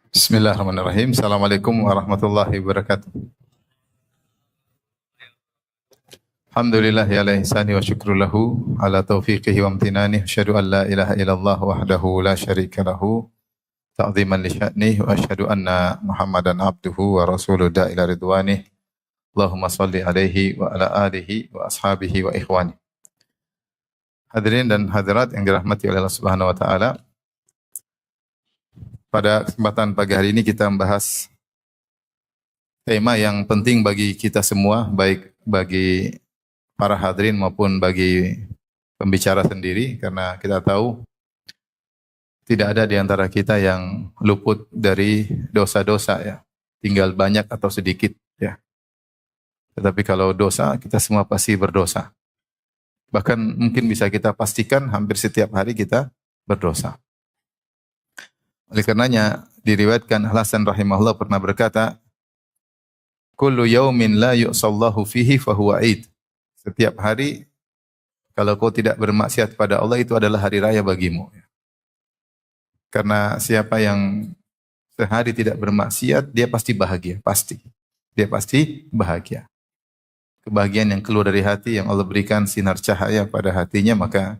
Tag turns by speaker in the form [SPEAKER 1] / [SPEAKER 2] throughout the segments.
[SPEAKER 1] Bismillahirrahmanirrahim. Assalamualaikum warahmatullahi wabarakatuh. Alhamdulillah ala ihsani wa syukru lahu ala taufiqihi wa amtinani. Asyhadu an la ilaha illallah wahdahu la syarika lahu ta'ziman li sya'nih wa asyhadu anna Muhammadan abduhu wa rasuluhu ila ridwanih. Allahumma salli alaihi wa ala alihi wa ashabihi wa ikhwani. Hadirin dan hadirat yang dirahmati oleh Allah Subhanahu wa taala. Pada kesempatan pagi hari ini kita membahas tema yang penting bagi kita semua, baik bagi para hadirin maupun bagi pembicara sendiri, karena kita tahu tidak ada di antara kita yang luput dari dosa-dosa ya, tinggal banyak atau sedikit ya. Tetapi kalau dosa, kita semua pasti berdosa. Bahkan mungkin bisa kita pastikan hampir setiap hari kita berdosa. Oleh karenanya diriwayatkan Hasan rahimahullah pernah berkata, "Kullu yaumin la yu'sallahu fihi fahuwa Eid." Setiap hari kalau kau tidak bermaksiat pada Allah itu adalah hari raya bagimu. Karena siapa yang sehari tidak bermaksiat, dia pasti bahagia, pasti. Dia pasti bahagia. Kebahagiaan yang keluar dari hati yang Allah berikan sinar cahaya pada hatinya, maka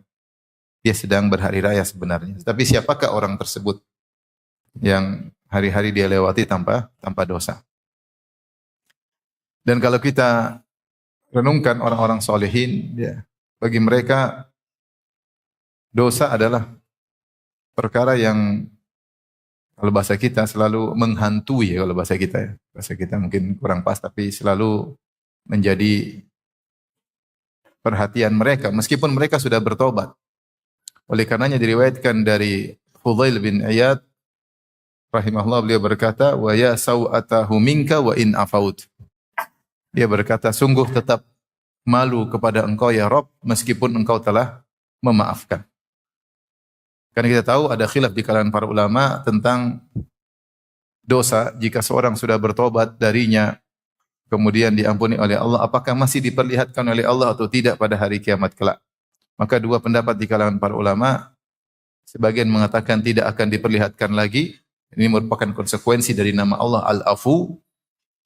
[SPEAKER 1] dia sedang berhari raya sebenarnya. Tapi siapakah orang tersebut yang hari-hari dia lewati tanpa dosa? Dan kalau kita renungkan orang-orang solehin, ya, bagi mereka dosa adalah perkara yang kalau bahasa kita selalu menghantui ya, kalau bahasa kita ya. Bahasa kita mungkin kurang pas, tapi selalu menjadi perhatian mereka meskipun mereka sudah bertobat. Oleh karenanya diriwayatkan dari Fudail bin Iyad rahimahullah, beliau berkata, "Wa ya sau'atahu minka wa in afaut." Dia berkata, sungguh tetap malu kepada engkau ya Rabb meskipun engkau telah memaafkan. Karena kita tahu ada khilaf di kalangan para ulama tentang dosa jika seorang sudah bertobat darinya kemudian diampuni oleh Allah, apakah masih diperlihatkan oleh Allah atau tidak pada hari kiamat kelak. Maka dua pendapat di kalangan para ulama, sebagian mengatakan tidak akan diperlihatkan lagi. Ini merupakan konsekuensi dari nama Allah Al-Afu,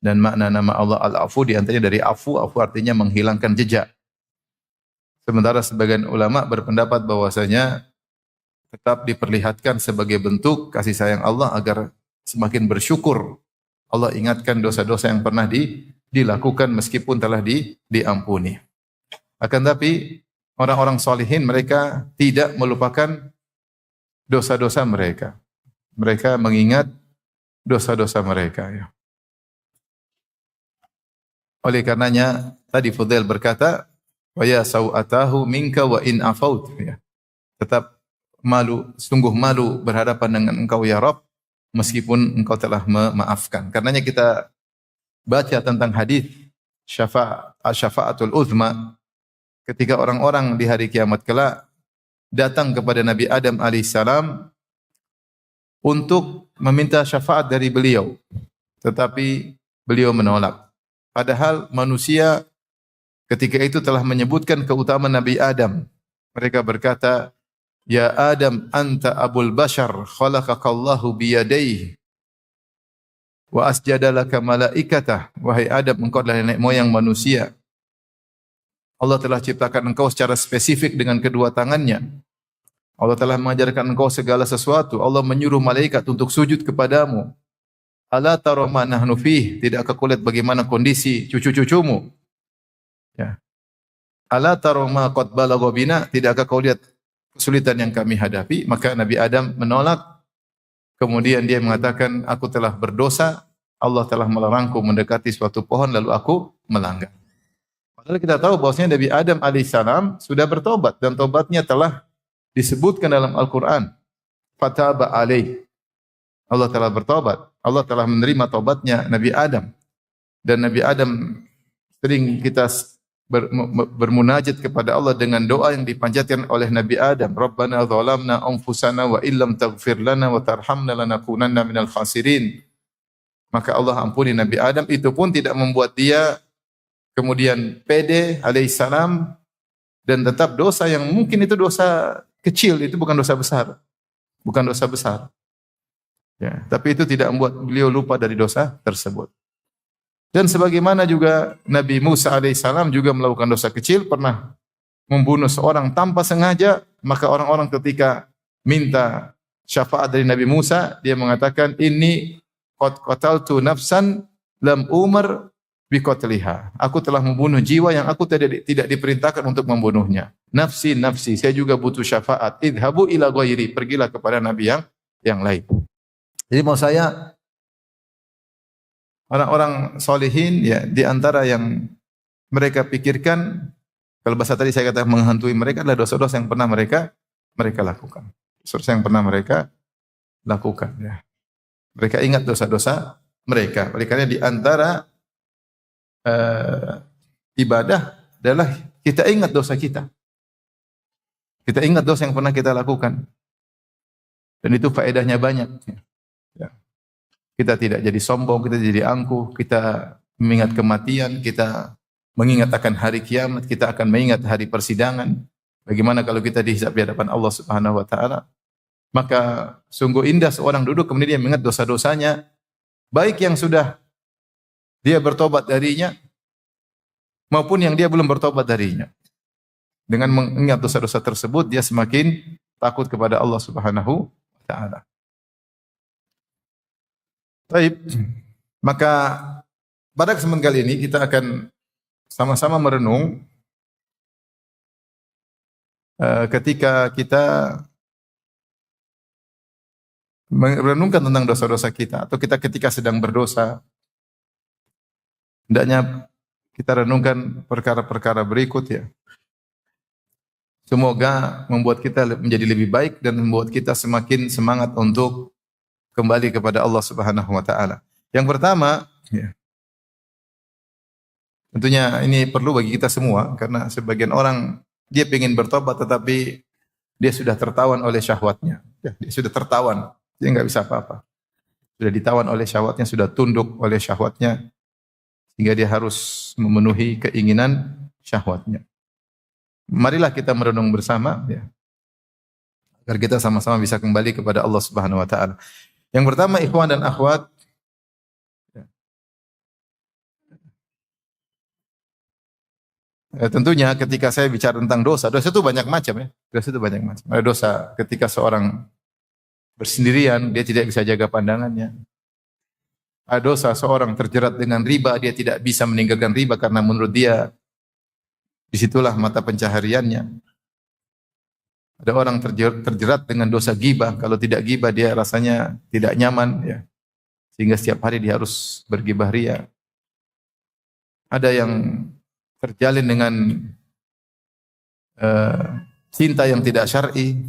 [SPEAKER 1] dan makna nama Allah Al-Afu di antaranya dari afu, afu artinya menghilangkan jejak. Sementara sebagian ulama berpendapat bahwasanya tetap diperlihatkan sebagai bentuk kasih sayang Allah agar semakin bersyukur. Allah ingatkan dosa-dosa yang pernah dilakukan meskipun telah diampuni. Akan tapi orang-orang solihin mereka tidak melupakan dosa-dosa mereka. Mereka mengingat dosa-dosa mereka. Ya. Oleh karenanya tadi Fudail berkata, "Wa ya sau'atahu minka wa in afaut." Ya. Tetap malu, sungguh malu berhadapan dengan engkau ya Rabb meskipun engkau telah memaafkan. Karenanya kita baca tentang hadis syafa'atul uzma ketika orang-orang di hari kiamat kelak datang kepada Nabi Adam alaihissalam untuk meminta syafaat dari beliau, tetapi beliau menolak. Padahal manusia ketika itu telah menyebutkan keutamaan Nabi Adam. Mereka berkata, "Ya Adam, anta abul bashar, khalaqakallahu biyadaihi wa asjadalaka malaikatah." Wahai Adam, engkau adalah nenek moyang manusia. Allah telah ciptakan engkau secara spesifik dengan kedua tangannya. Allah telah mengajarkan engkau segala sesuatu. Allah menyuruh malaikat untuk sujud kepadamu. Ala tara ma nahnu fih, tidakkah kau lihat bagaimana kondisi cucu-cucumu? Ya. Ala tara ma qad balagha bina, tidakkah kau lihat kesulitan yang kami hadapi? Maka Nabi Adam menolak. Kemudian dia mengatakan, aku telah berdosa, Allah telah melarangku mendekati suatu pohon lalu aku melanggar. Padahal kita tahu bahwasanya Nabi Adam alaihissalam sudah bertobat dan tobatnya telah disebutkan dalam Al-Quran. Fataba alaih. Allah telah bertobat. Allah telah menerima tobatnya Nabi Adam. Dan Nabi Adam sering kita bermunajat kepada Allah dengan doa yang dipanjatkan oleh Nabi Adam. Rabbana zalamna anfusana wa illam taghfir lana wa tarhamna lanakunanna minal khasirin. Maka Allah ampuni Nabi Adam. Itu pun tidak membuat dia kemudian pede alaihissalam dan tetap dosa yang mungkin itu dosa kecil, itu bukan dosa besar. Bukan dosa besar. Ya, tapi itu tidak membuat beliau lupa dari dosa tersebut. Dan sebagaimana juga Nabi Musa alaihissalam juga melakukan dosa kecil, pernah membunuh seorang tanpa sengaja, maka orang-orang ketika minta syafaat dari Nabi Musa, dia mengatakan, ini qad qataltu nafsan lam umar biqatliha. Aku telah membunuh jiwa yang aku tidak diperintahkan untuk membunuhnya. Nafsi, nafsi, saya juga butuh syafaat. Idhabu ila ghairi, pergilah kepada nabi yang lain. Jadi mau saya, orang-orang solihin ya, di antara yang mereka pikirkan, kalau bahasa tadi saya katakan menghantui mereka adalah dosa-dosa yang pernah mereka lakukan. Dosa yang pernah mereka lakukan ya. Mereka ingat dosa-dosa mereka. Oleh karena di antara ibadah adalah kita ingat dosa kita. Kita ingat dosa yang pernah kita lakukan. Dan itu faedahnya banyak. Ya. Kita tidak jadi sombong, kita jadi angkuh, kita mengingat kematian, kita mengingat akan hari kiamat, kita akan mengingat hari persidangan. Bagaimana kalau kita dihisab di hadapan Allah Subhanahu wa taala? Maka sungguh indah seorang duduk kemudian dia mengingat dosa-dosanya, baik yang sudah dia bertobat darinya maupun yang dia belum bertobat darinya. Dengan mengingat dosa-dosa tersebut dia semakin takut kepada Allah Subhanahu wa taala. Baik. Maka pada kesempatan kali ini kita akan sama-sama merenung ketika kita merenungkan tentang dosa-dosa kita atau kita ketika sedang berdosa, hendaknya kita renungkan perkara-perkara berikut ya. Semoga membuat kita menjadi lebih baik dan membuat kita semakin semangat untuk kembali kepada Allah Subhanahu wa taala. Yang pertama, ya, tentunya ini perlu bagi kita semua karena sebagian orang dia ingin bertobat tetapi dia sudah tertawan oleh syahwatnya. Ya, dia sudah tertawan, dia enggak bisa apa-apa. Sudah ditawan oleh syahwatnya, sudah tunduk oleh syahwatnya sehingga dia harus memenuhi keinginan syahwatnya. Marilah kita merenung bersama ya, agar kita sama-sama bisa kembali kepada Allah Subhanahu wa taala. Yang pertama, ikhwan dan akhwat, tentunya ketika saya bicara tentang dosa, dosa itu banyak macam ya. Dosa itu banyak macam. Ada dosa ketika seorang bersendirian, dia tidak bisa jaga pandangannya. Ada dosa seorang terjerat dengan riba, dia tidak bisa meninggalkan riba karena menurut dia disitulah mata pencahariannya. Ada orang terjerat dengan dosa ghibah, kalau tidak ghibah dia rasanya tidak nyaman ya. Sehingga setiap hari dia harus berghibah ria. Ada yang terjalin dengan cinta yang tidak syar'i,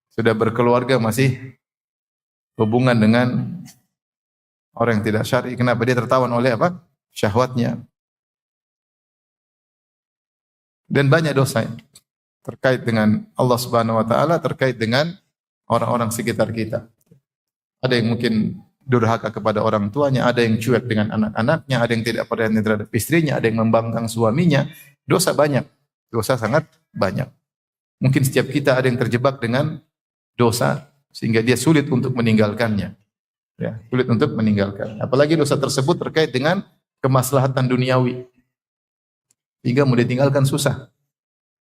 [SPEAKER 1] sudah berkeluarga masih hubungan dengan orang yang tidak syar'i. Kenapa? Dia tertawan oleh apa? Syahwatnya. Dan banyak dosa terkait dengan Allah Subhanahu wa taala, terkait dengan orang-orang sekitar kita. Ada yang mungkin durhaka kepada orang tuanya, ada yang cuek dengan anak-anaknya, ada yang tidak perhatian terhadap istrinya, ada yang membangkang suaminya. Dosa banyak. Dosa sangat banyak. Mungkin setiap kita ada yang terjebak dengan dosa sehingga dia sulit untuk meninggalkannya. Ya, sulit untuk meninggalkan. Apalagi dosa tersebut terkait dengan kemaslahatan duniawi. Hingga mau ditinggalkan susah.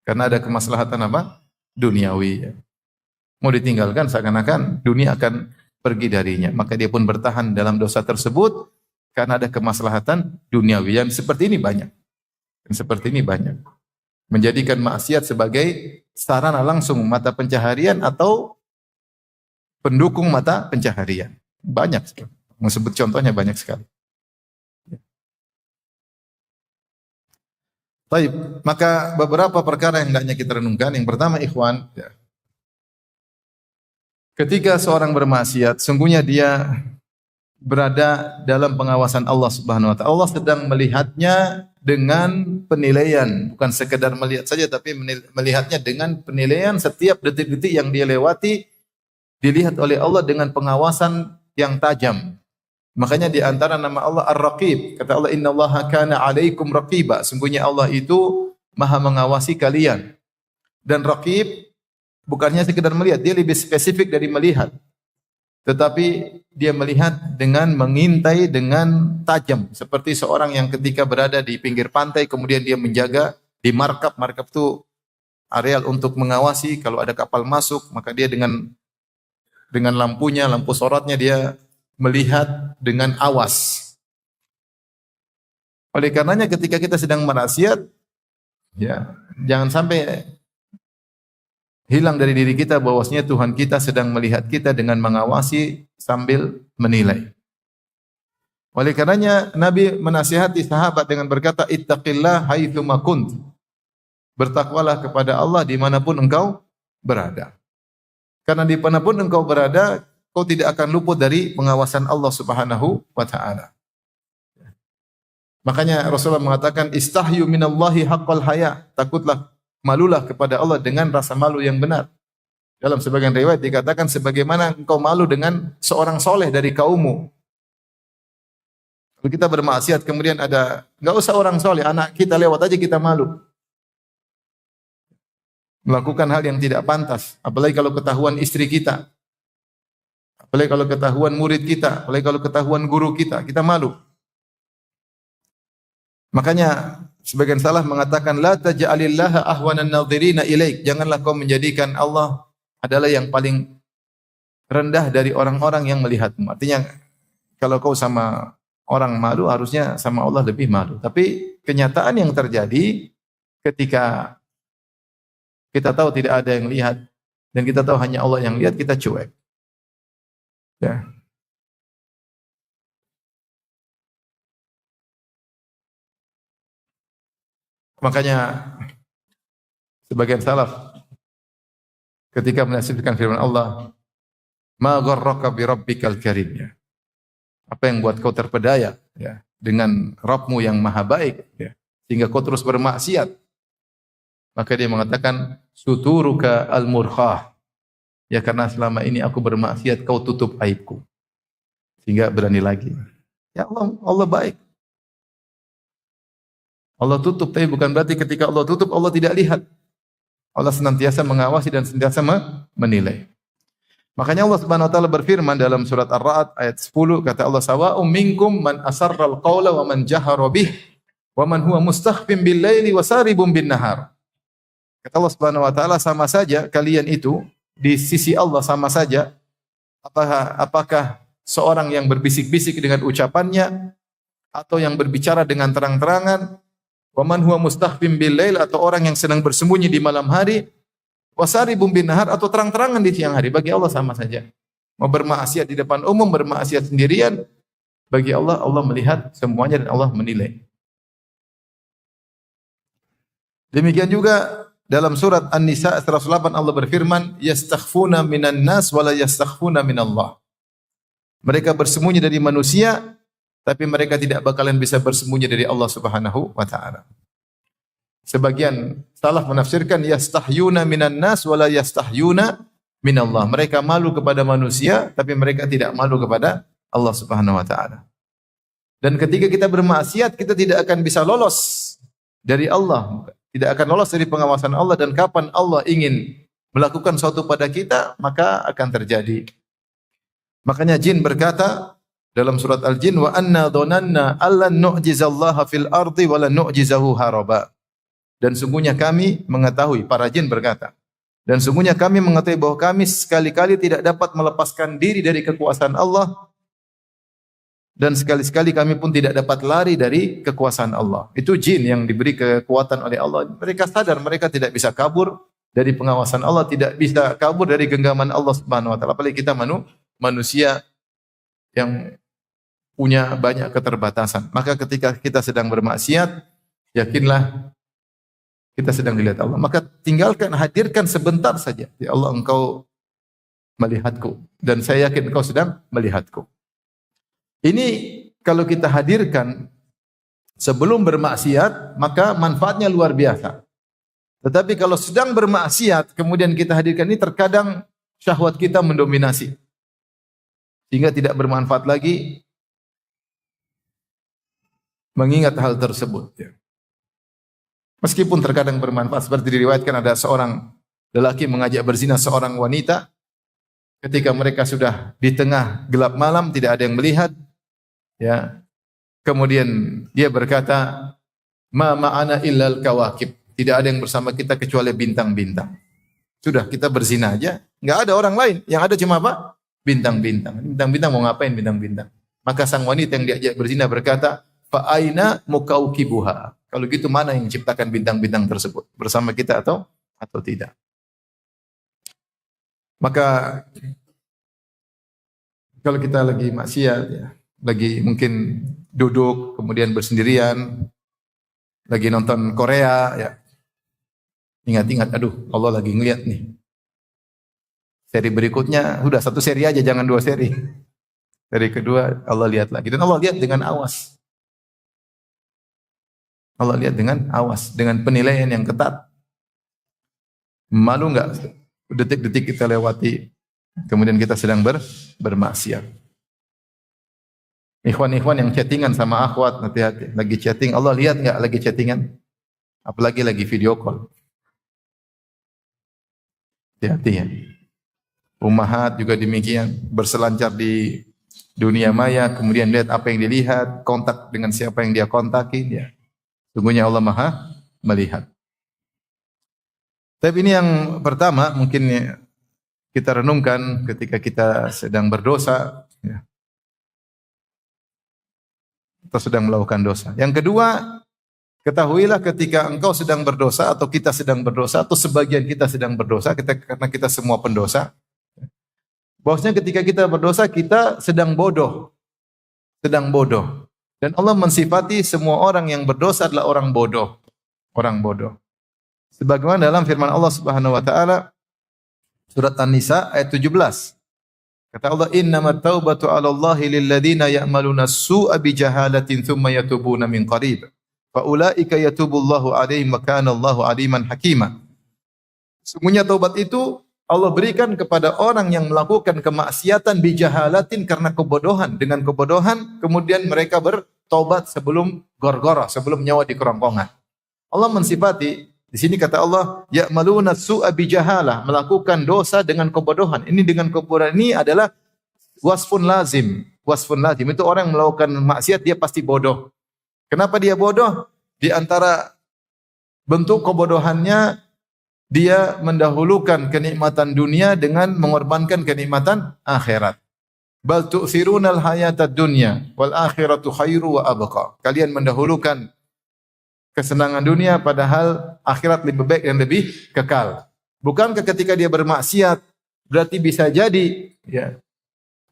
[SPEAKER 1] Karena ada kemaslahatan apa? Duniawi. Mau ditinggalkan seakan-akan dunia akan pergi darinya. Maka dia pun bertahan dalam dosa tersebut karena ada kemaslahatan duniawi. Yang seperti ini banyak. Yang seperti ini banyak. Menjadikan maksiat sebagai sarana langsung mata pencaharian atau pendukung mata pencaharian. Banyak sekali. Sebut contohnya banyak sekali. Baik, maka beberapa perkara yang hendaknya kita renungkan. Yang pertama, ikhwan, ya. Ketika seorang bermaksiat, sungguhnya dia berada dalam pengawasan Allah Subhanahu wa taala. Allah sedang melihatnya dengan penilaian, bukan sekedar melihat saja tapi melihatnya dengan penilaian setiap detik-detik yang dia lewati dilihat oleh Allah dengan pengawasan yang tajam. Makanya di antara nama Allah Ar-Raqib, kata Allah innallaha kana 'alaikum raqiba, sungguhnya Allah itu Maha mengawasi kalian. Dan Raqib bukannya sekedar melihat, dia lebih spesifik dari melihat. tetapi dia melihat dengan mengintai dengan tajam, seperti seorang yang ketika berada di pinggir pantai kemudian dia menjaga di markab. Markab itu areal untuk mengawasi kalau ada kapal masuk, maka dia dengan lampunya, lampu sorotnya dia melihat dengan awas. Oleh karenanya ketika kita sedang maksiat, ya, jangan sampai hilang dari diri kita bahwasanya Tuhan kita sedang melihat kita dengan mengawasi sambil menilai. Oleh karenanya Nabi menasihati sahabat dengan berkata, ittaqillah haitsu ma kunt. Bertakwalah kepada Allah dimanapun engkau berada. Karena dimanapun engkau berada, kau tidak akan luput dari pengawasan Allah Subhanahu wa taala. Makanya Rasulullah mengatakan istahyu minallahi haqqal haya. Takutlah, malulah kepada Allah dengan rasa malu yang benar. Dalam sebagian riwayat dikatakan sebagaimana engkau malu dengan seorang soleh dari kaummu. Kalau kita bermaksiat kemudian enggak usah orang soleh, anak kita lewat aja kita malu. Melakukan hal yang tidak pantas, apalagi kalau ketahuan istri kita. Apalagi kalau ketahuan murid kita, apalagi kalau ketahuan guru kita, kita malu. Makanya sebagian salaf mengatakan la taj'alillaha ahwanan nadhirina ilaik. Janganlah kau menjadikan Allah adalah yang paling rendah dari orang-orang yang melihatmu. Artinya kalau kau sama orang malu harusnya sama Allah lebih malu. Tapi kenyataan yang terjadi ketika kita tahu tidak ada yang lihat dan kita tahu hanya Allah yang lihat, kita cuek. Ya. Makanya sebagian salaf ketika menafsirkan firman Allah, "Ma gharraka bi rabbikal karim." Ya. Apa yang buat kau terpedaya ya dengan Rabbmu yang maha baik ya, sehingga kau terus bermaksiat. Maka dia mengatakan, "Suturuka al-murkhah." Ya karena selama ini aku bermaksiat, kau tutup aibku. Sehingga berani lagi. Ya Allah baik. Allah tutup, tapi bukan berarti ketika Allah tutup, Allah tidak lihat. Allah senantiasa mengawasi dan senantiasa menilai. Makanya Allah Subhanahu wa taala berfirman dalam surat Ar-Ra'd ayat 10, kata Allah, "Sawa'um minkum man asarral qawla wa man jahara bih wa man huwa mustakhfin bil laili wa saribun bin nahar." Kata Allah Subhanahu wa taala, sama saja kalian itu di sisi Allah sama saja. Apakah seorang yang berbisik-bisik dengan ucapannya atau yang berbicara dengan terang-terangan, wa man huwa mustakhfin bil lail, atau orang yang sedang bersembunyi di malam hari, wasaribun bin nahar, atau terang-terangan di siang hari, bagi Allah sama saja. Mau bermaksiat di depan umum, bermaksiat sendirian, bagi Allah, Allah melihat semuanya dan Allah menilai. Demikian juga dalam surat An-Nisa 108 Allah berfirman, yastakhfuna minan nas wa la yastakhfuna minallah. Mereka bersembunyi dari manusia, tapi mereka tidak bakalan bisa bersembunyi dari Allah Subhanahu wa taala. Sebagian salaf menafsirkan yastahyuna minan nas wa la yastahyuna minallah. Mereka malu kepada manusia, tapi mereka tidak malu kepada Allah Subhanahu wa taala. Dan ketika kita bermaksiat, kita tidak akan bisa lolos dari Allah. Tidak akan lolos dari pengawasan Allah, dan kapan Allah ingin melakukan sesuatu pada kita, maka akan terjadi. Makanya jin berkata dalam surat Al-Jin, wa anna dhananna allan nu'jizallaha fil ardi wa lan nu'jizahu haraba. Dan sungguhnya kami mengetahui, para jin berkata, dan sungguhnya kami mengetahui bahwa kami sekali-kali tidak dapat melepaskan diri dari kekuasaan Allah, dan sekali-sekali kami pun tidak dapat lari dari kekuasaan Allah. Itu jin yang diberi kekuatan oleh Allah. Mereka sadar mereka tidak bisa kabur dari pengawasan Allah, tidak bisa kabur dari genggaman Allah Subhanahu wa taala. Apalagi kita manusia yang punya banyak keterbatasan. Maka ketika kita sedang bermaksiat, yakinlah kita sedang dilihat Allah. Maka tinggalkan, hadirkan sebentar saja. Ya Allah, engkau melihatku, dan saya yakin engkau sedang melihatku. Ini kalau kita hadirkan sebelum bermaksiat, maka manfaatnya luar biasa. Tetapi kalau sedang bermaksiat, kemudian kita hadirkan, ini terkadang syahwat kita mendominasi, sehingga tidak bermanfaat lagi mengingat hal tersebut. Meskipun terkadang bermanfaat, seperti diriwayatkan ada seorang lelaki mengajak berzina seorang wanita, ketika mereka sudah di tengah gelap malam, tidak ada yang melihat, ya. Kemudian dia berkata, "Ma ma'ana illal kawakib." Tidak ada yang bersama kita kecuali bintang-bintang. Sudah, kita berzina aja, enggak ada orang lain. Yang ada cuma apa? Bintang-bintang. Bintang-bintang mau ngapain bintang-bintang? Maka sang wanita yang diajak berzina berkata, "Fa aina mukaukibuha?" Kalau gitu mana yang menciptakan bintang-bintang tersebut? Bersama kita atau tidak? Maka kalau kita lagi maksiat, ya, lagi mungkin duduk kemudian bersendirian, lagi nonton Korea, ya, ingat-ingat, aduh Allah lagi ngeliat nih. Seri berikutnya, udah satu seri aja, jangan dua seri. Seri kedua Allah lihat lagi, dan Allah lihat dengan awas. Allah lihat dengan awas, dengan penilaian yang ketat. Malu enggak detik-detik kita lewati, kemudian kita sedang bermaksiat. Ikhwan-ikhwan yang chattingan sama akhwat, hati-hati. Lagi chatting, Allah lihat enggak lagi chattingan? Apalagi lagi video call. Hati-hati ya. Ummahat juga demikian, berselancar di dunia maya, kemudian lihat apa yang dilihat, kontak dengan siapa yang dia kontakin, ya. Sungguhnya Allah Maha melihat. Tapi ini yang pertama, mungkin kita renungkan ketika kita sedang berdosa, ya, atau sedang melakukan dosa. Yang kedua, ketahuilah ketika engkau sedang berdosa atau kita sedang berdosa atau sebagian kita sedang berdosa, karena kita semua pendosa, bahwasanya ketika kita berdosa kita sedang bodoh. Sedang bodoh. Dan Allah mensifati semua orang yang berdosa adalah orang bodoh. Orang bodoh. Sebagaimana dalam firman Allah Subhanahu wa taala surat An-Nisa ayat 17. Kata Allah, "Innamat taubatu 'ala Allahi lil ladzina ya'maluna as-su'a bi jahalatin tsumma yatubuna min qarib. Fa ulaika yatubullahu 'alaihim wa kana Allahu 'aliman hakima." Sungguhnya taubat itu Allah berikan kepada orang yang melakukan kemaksiatan bijahalatin karena kebodohan. Dengan kebodohan, kemudian mereka bertobat sebelum gorgorah, sebelum nyawa di kerongkongan. Allah mensifati, di sini kata Allah, ya'maluna su'a bijahalah, melakukan dosa dengan kebodohan. Ini dengan kebodohan ini adalah wasfun lazim. Wasfun lazim itu orang yang melakukan maksiat dia pasti bodoh. Kenapa dia bodoh? Di antara bentuk kebodohannya, dia mendahulukan kenikmatan dunia dengan mengorbankan kenikmatan akhirat. Bal tu'thirunal hayatad dunya wal akhiratu khairu wa abqa. Kalian mendahulukan kesenangan dunia padahal akhirat lebih baik dan lebih kekal. Bukankah ketika dia bermaksiat berarti bisa jadi, ya,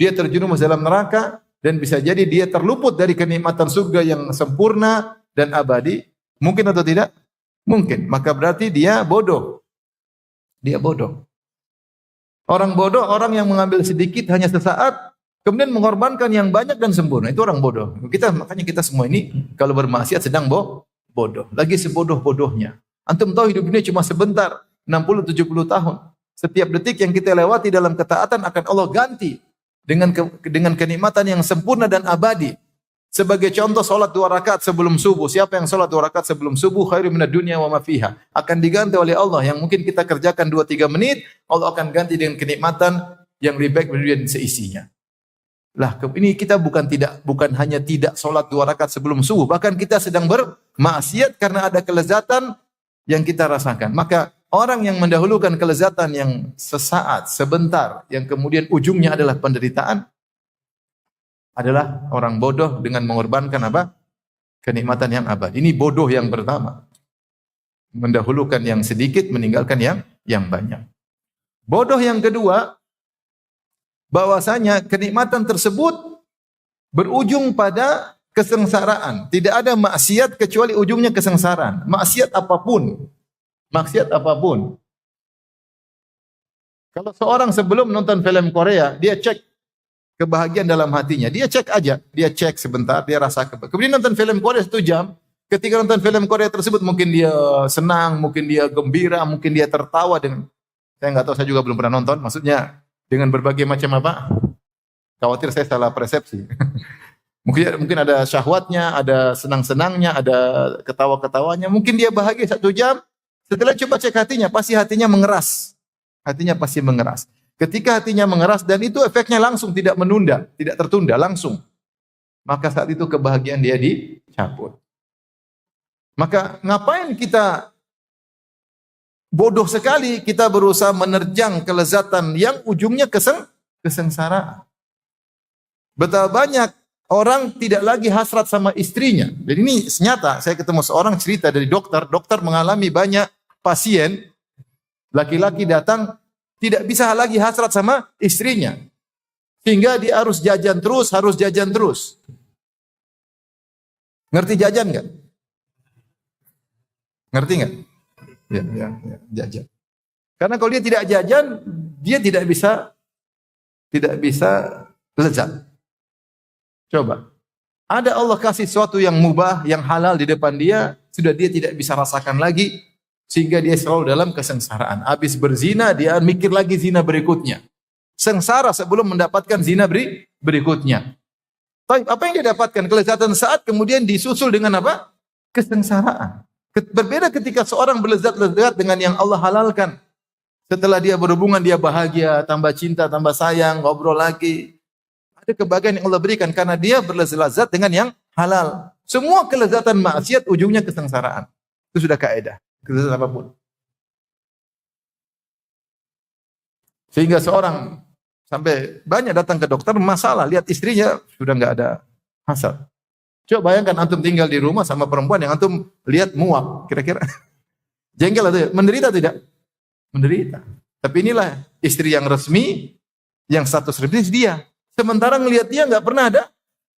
[SPEAKER 1] dia terjerumus dalam neraka dan bisa jadi dia terluput dari kenikmatan surga yang sempurna dan abadi? Mungkin atau tidak? Mungkin. Maka berarti dia bodoh. Dia bodoh. Orang bodoh, orang yang mengambil sedikit hanya sesaat, kemudian mengorbankan yang banyak dan sempurna. Itu orang bodoh. Makanya kita semua ini kalau bermaksiat sedang bodoh. Lagi sebodoh-bodohnya. Antum tahu hidup ini cuma sebentar, 60-70 tahun. Setiap detik yang kita lewati dalam ketaatan akan Allah ganti dengan kenikmatan yang sempurna dan abadi. Sebagai contoh, salat 2 rakaat sebelum subuh. Siapa yang salat 2 rakaat sebelum subuh, khairu minad dunya wa ma fiha. Akan diganti oleh Allah yang mungkin kita kerjakan 2-3 menit, Allah akan ganti dengan kenikmatan yang lebih baik dari dunia dan seisinya. Lah, ini kita bukan hanya tidak salat 2 rakaat sebelum subuh, bahkan kita sedang bermaksiat karena ada kelezatan yang kita rasakan. Maka orang yang mendahulukan kelezatan yang sesaat, sebentar, yang kemudian ujungnya adalah penderitaan, adalah orang bodoh dengan mengorbankan apa? Kenikmatan yang abadi. Ini bodoh yang pertama. Mendahulukan yang sedikit, meninggalkan yang banyak. Bodoh yang kedua, bahwasanya kenikmatan tersebut berujung pada kesengsaraan. Tidak ada maksiat kecuali ujungnya kesengsaraan. Maksiat apapun. Maksiat apapun. Kalau seorang sebelum nonton film Korea, dia cek kebahagiaan dalam hatinya. Dia cek aja, dia cek sebentar, dia rasa kemudian nonton film Korea 1 jam. Ketika nonton film Korea tersebut mungkin dia senang, mungkin dia gembira, mungkin dia tertawa dengan, saya nggak tahu, saya juga belum pernah nonton. Maksudnya dengan berbagai macam apa? Khawatir saya salah persepsi. mungkin ada syahwatnya, ada senang-senangnya, ada ketawa-ketawanya. Mungkin dia bahagia 1 jam. Setelah coba cek hatinya, pasti hatinya mengeras. Hatinya pasti mengeras. Ketika hatinya mengeras dan itu efeknya langsung, tidak menunda, tidak tertunda, langsung. Maka saat itu kebahagiaan dia dicabut. Maka ngapain kita bodoh sekali kita berusaha menerjang kelezatan yang ujungnya kesengsaraan. Betapa banyak orang tidak lagi hasrat sama istrinya. Jadi ini nyata, saya ketemu seorang cerita dari dokter mengalami banyak pasien laki-laki datang tidak bisa lagi hasrat sama istrinya. Sehingga dia harus jajan terus. Ngerti jajan enggak? Ngerti enggak? Ya, jajan. Karena kalau dia tidak jajan, dia tidak bisa lezat. Coba. Ada Allah kasih sesuatu yang mubah, yang halal di depan dia, sudah dia tidak bisa rasakan lagi, sehingga dia selalu dalam kesengsaraan. Habis berzina, dia mikir lagi zina berikutnya. Sengsara sebelum mendapatkan zina berikutnya. Tapi apa yang dia dapatkan? Kelezatan saat kemudian disusul dengan apa? Kesengsaraan. Berbeda ketika seorang berlezat-lezat dengan yang Allah halalkan. Setelah dia berhubungan, dia bahagia, tambah cinta, tambah sayang, ngobrol lagi. Ada kebahagiaan yang Allah berikan karena dia berlezat-lezat dengan yang halal. Semua kelezatan maksiat ujungnya kesengsaraan. Itu sudah kaidah. Kelezatan apapun. Sehingga seorang sampai banyak datang ke dokter masalah, lihat istrinya sudah enggak ada hasad. Coba bayangkan antum tinggal di rumah sama perempuan yang antum lihat muak, kira-kira jengkel atau menderita tidak? Menderita. Tapi inilah istri yang resmi, yang status resmi dia. Sementara ngelihat dia enggak pernah ada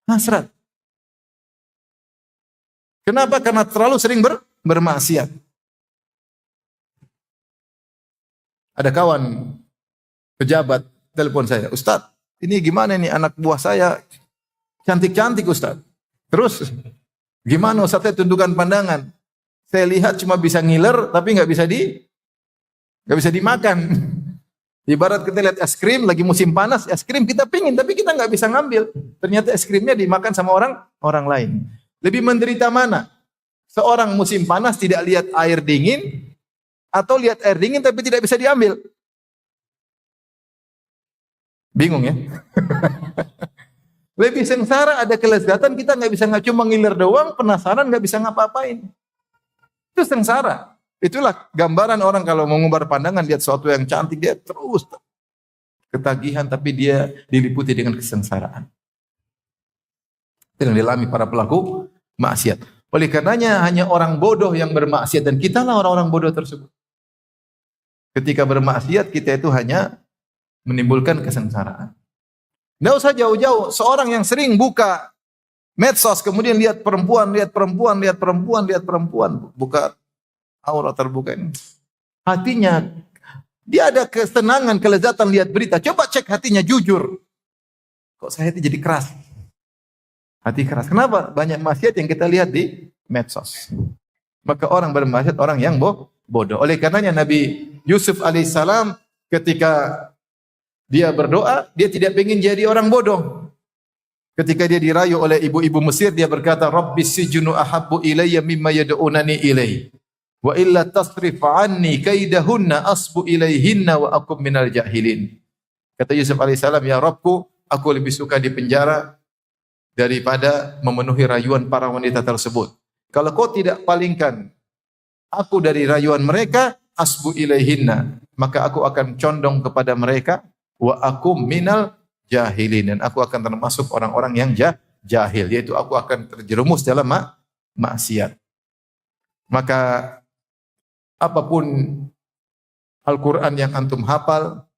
[SPEAKER 1] hasrat. Kenapa? Karena terlalu sering bermaksiat. Ada kawan pejabat telepon saya, Ustadz, ini gimana nih anak buah saya cantik-cantik Ustadz. Terus gimana Ustadz tunjukkan pandangan? Saya lihat cuma bisa ngiler tapi nggak bisa dimakan. Ibarat kita lihat es krim lagi musim panas, es krim kita pingin tapi kita nggak bisa ngambil. Ternyata es krimnya dimakan sama orang lain. Lebih menderita mana? Seorang musim panas tidak lihat air dingin atau lihat air dingin tapi tidak bisa diambil. Bingung ya? Lebih sengsara, ada kelezatan kita nggak bisa cuma ngiler doang, penasaran nggak bisa ngapa-apain. Itu sengsara. Itulah gambaran orang kalau mengumbar pandangan lihat sesuatu yang cantik dia terus ketagihan tapi dia diliputi dengan kesengsaraan. Itu yang dialami para pelaku maksiat. Oleh karenanya hanya orang bodoh yang bermaksiat dan kitalah orang-orang bodoh tersebut. Ketika bermaksiat kita itu hanya menimbulkan kesengsaraan. Tidak usah jauh-jauh. Seorang yang sering buka medsos, kemudian lihat perempuan, buka aurat terbuka ini. Hatinya, dia ada kesenangan, kelezatan lihat berita. Coba cek hatinya jujur. Kok saya hati jadi keras? Hati keras. Kenapa? Banyak maksiat yang kita lihat di medsos. Maka orang bermaksiat orang yang bodoh. Oleh karenanya Nabi Yusuf alaihissalam ketika dia berdoa, dia tidak ingin jadi orang bodoh. Ketika dia dirayu oleh ibu-ibu Mesir, dia berkata, Rabbis sijnu ahabbu ilayya mimma yad'unani ilai. Wa illa tasrif anni kaidahunna asbu ilaihinna wa akum minal jahilin. Kata Yusuf alaihissalam, ya Rabbku, aku lebih suka di penjara daripada memenuhi rayuan para wanita tersebut. Kalau kau tidak palingkan aku dari rayuan mereka, asbu ilaihinna, maka aku akan condong kepada mereka. Wa akum minal jahilin, dan aku akan termasuk orang-orang yang jahil, yaitu aku akan terjerumus dalam maksiat. Maka apapun Al-Quran yang antum hafal,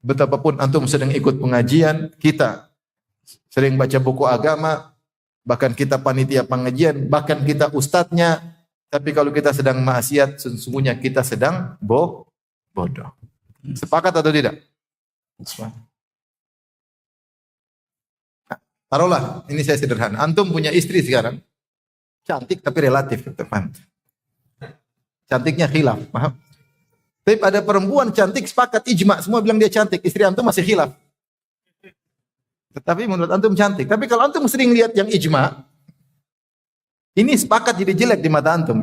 [SPEAKER 1] betapapun antum sedang ikut pengajian, kita sering baca buku agama, bahkan kita panitia pengajian, bahkan kita ustadznya, tapi kalau kita sedang maksiat, sesungguhnya kita sedang bodoh. Sepakat atau tidak? Taruhlah, ini saya sederhana. Antum punya istri sekarang, cantik tapi relatif, teman. Cantiknya khilaf, paham? Tapi ada perempuan cantik sepakat ijma, semua bilang dia cantik. Istri antum masih khilaf. Tetapi menurut antum cantik. Tapi kalau antum sering lihat yang ijma, ini sepakat jadi jelek di mata antum.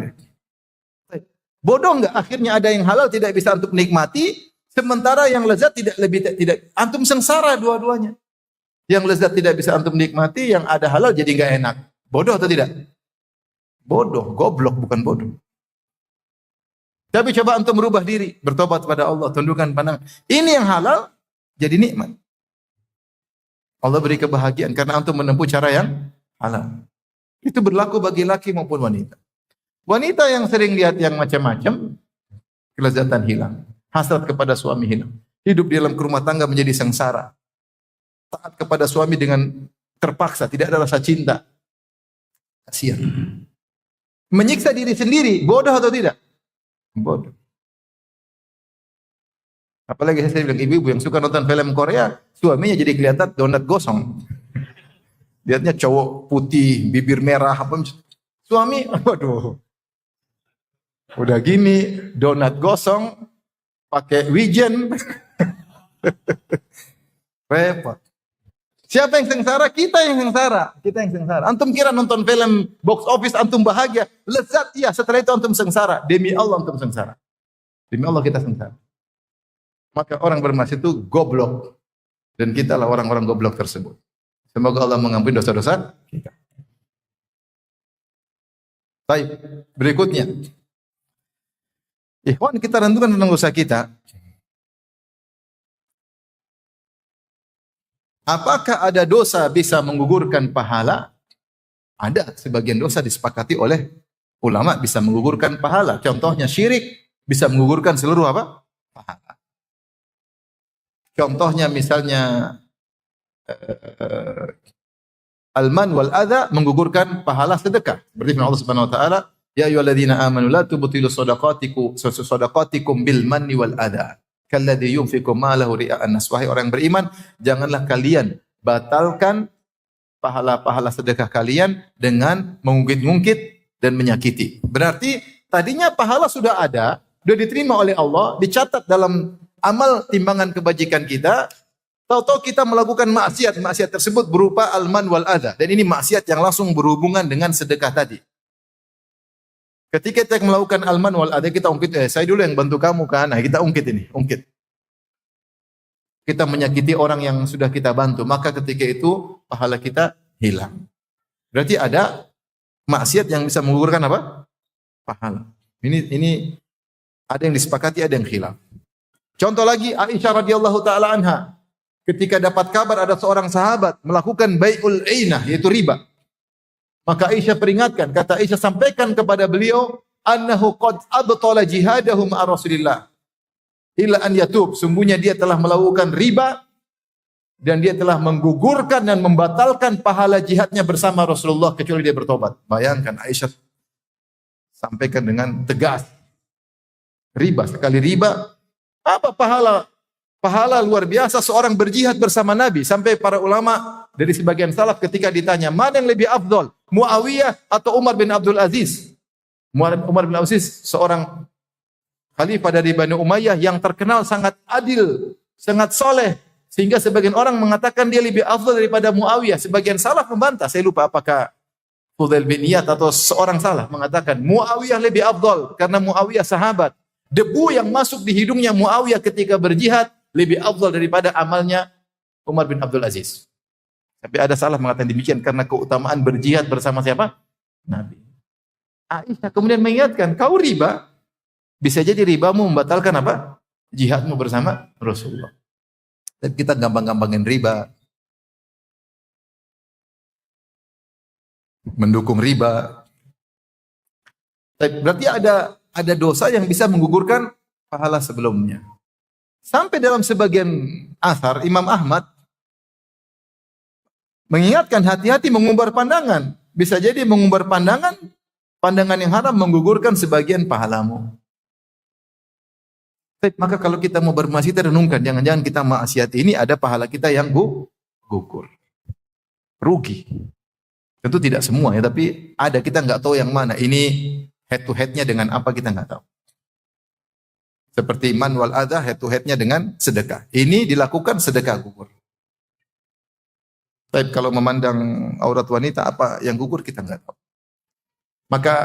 [SPEAKER 1] Bodoh enggak? Akhirnya ada yang halal tidak bisa antum nikmati. Sementara yang lezat tidak antum sengsara dua-duanya. Yang lezat tidak bisa antum nikmati, yang ada halal jadi enggak enak. Bodoh atau tidak? Bodoh, goblok bukan bodoh. Tapi coba antum merubah diri, bertobat pada Allah, tundukkan pandangan. Ini yang halal jadi nikmat. Allah beri kebahagiaan karena antum menempuh cara yang halal. Itu berlaku bagi laki maupun wanita. Wanita yang sering lihat yang macam-macam, kelezatan hilang. Hasrat kepada suami hilang. Hidup di dalam rumah tangga menjadi sengsara. Taat kepada suami dengan terpaksa, tidak ada rasa cinta. Kasihan. Menyiksa diri sendiri, bodoh atau tidak? Bodoh. Apalagi saya bilang ibu-ibu yang suka nonton film Korea, suaminya jadi kelihatan donat gosong. Lihatnya cowok putih, bibir merah, apa suami, waduh. Udah gini, donat gosong, pakai wijen. Repot. Siapa yang sengsara? Kita yang sengsara. Kita yang sengsara. Antum kira nonton film box office antum bahagia, lezat ya, setelah itu antum sengsara. Demi Allah antum sengsara. Demi Allah kita sengsara. Maka orang bermaksiat itu goblok. Dan kita lah orang-orang goblok tersebut. Semoga Allah mengampuni dosa-dosa kita. Baik, berikutnya. Ikhwan, kita renungkan tentang dosa kita. Apakah ada dosa bisa menggugurkan pahala? Ada, sebagian dosa disepakati oleh ulama bisa menggugurkan pahala. Contohnya syirik bisa menggugurkan seluruh apa? Pahala. Contohnya misalnya al-man wal adha menggugurkan pahala sedekah. Seperti firman Allah Subhanahu wa taala, ya ayyuhalladzina amanu la tubtilu shadaqatikum bil manni wal adha. Kalladzi yunfiqu malahu ria'an nas. Wahai orang yang beriman, janganlah kalian batalkan pahala-pahala sedekah kalian dengan mengungkit-ungkit dan menyakiti. Berarti tadinya pahala sudah ada, sudah diterima oleh Allah, dicatat dalam amal timbangan kebajikan kita. Tahu-tahu kita melakukan maksiat, maksiat tersebut berupa al-man wal adha. Dan ini maksiat yang langsung berhubungan dengan sedekah tadi. Ketika kita melakukan al-man wal adha, kita ungkit, saya dulu yang bantu kamu kan, nah kita ungkit ini, ungkit. Kita menyakiti orang yang sudah kita bantu, maka ketika itu pahala kita hilang. Berarti ada maksiat yang bisa menggugurkan apa? Pahala. Ini ada yang disepakati, ada yang khilaf. Contoh lagi Aisyah radhiyallahu taala anha, ketika dapat kabar ada seorang sahabat melakukan bai'ul ainah, yaitu riba. Maka Aisyah peringatkan, kata Aisyah sampaikan kepada beliau, annahu qad abtala jihadahu ma'a Rasulillah illa an yatub. Sungguhnya dia telah melakukan riba dan dia telah menggugurkan dan membatalkan pahala jihadnya bersama Rasulullah kecuali dia bertobat. Bayangkan Aisyah sampaikan dengan tegas. Riba, sekali riba, apa pahala? Pahala luar biasa seorang berjihad bersama Nabi. Sampai para ulama dari sebagian salaf ketika ditanya, mana yang lebih afdol? Muawiyah atau Umar bin Abdul Aziz? Umar bin Abdul Aziz seorang khalifah dari Bani Umayyah yang terkenal sangat adil, sangat soleh. Sehingga sebagian orang mengatakan dia lebih afdol daripada Muawiyah. Sebagian salaf membantah. Saya lupa apakah Fudail bin Iyad atau seorang salaf mengatakan Muawiyah lebih afdol karena Muawiyah sahabat. Debu yang masuk di hidungnya Muawiyah ketika berjihad lebih afdal daripada amalnya Umar bin Abdul Aziz. Tapi ada salah mengatakan demikian karena keutamaan berjihad bersama siapa? Nabi. Aisyah kemudian mengingatkan, kau riba, bisa jadi ribamu membatalkan apa? Jihadmu bersama Rasulullah. Dan kita gampang-gampangin riba. Mendukung riba. Berarti ada dosa yang bisa menggugurkan pahala sebelumnya. Sampai dalam sebagian athar, Imam Ahmad mengingatkan hati-hati mengumbar pandangan. Bisa jadi mengumbar pandangan yang haram menggugurkan sebagian pahalamu. Maka kalau kita mau bermaksiat, renungkan. Jangan-jangan kita maksiat ini ada pahala kita yang gugur. Rugi. Tentu tidak semua ya, tapi ada, kita nggak tahu yang mana. Ini head to headnya dengan apa kita nggak tahu. Seperti man wal adha, head to headnya dengan sedekah. Ini dilakukan sedekah gugur. Tapi kalau memandang aurat wanita, apa yang gugur kita nggak tahu. Maka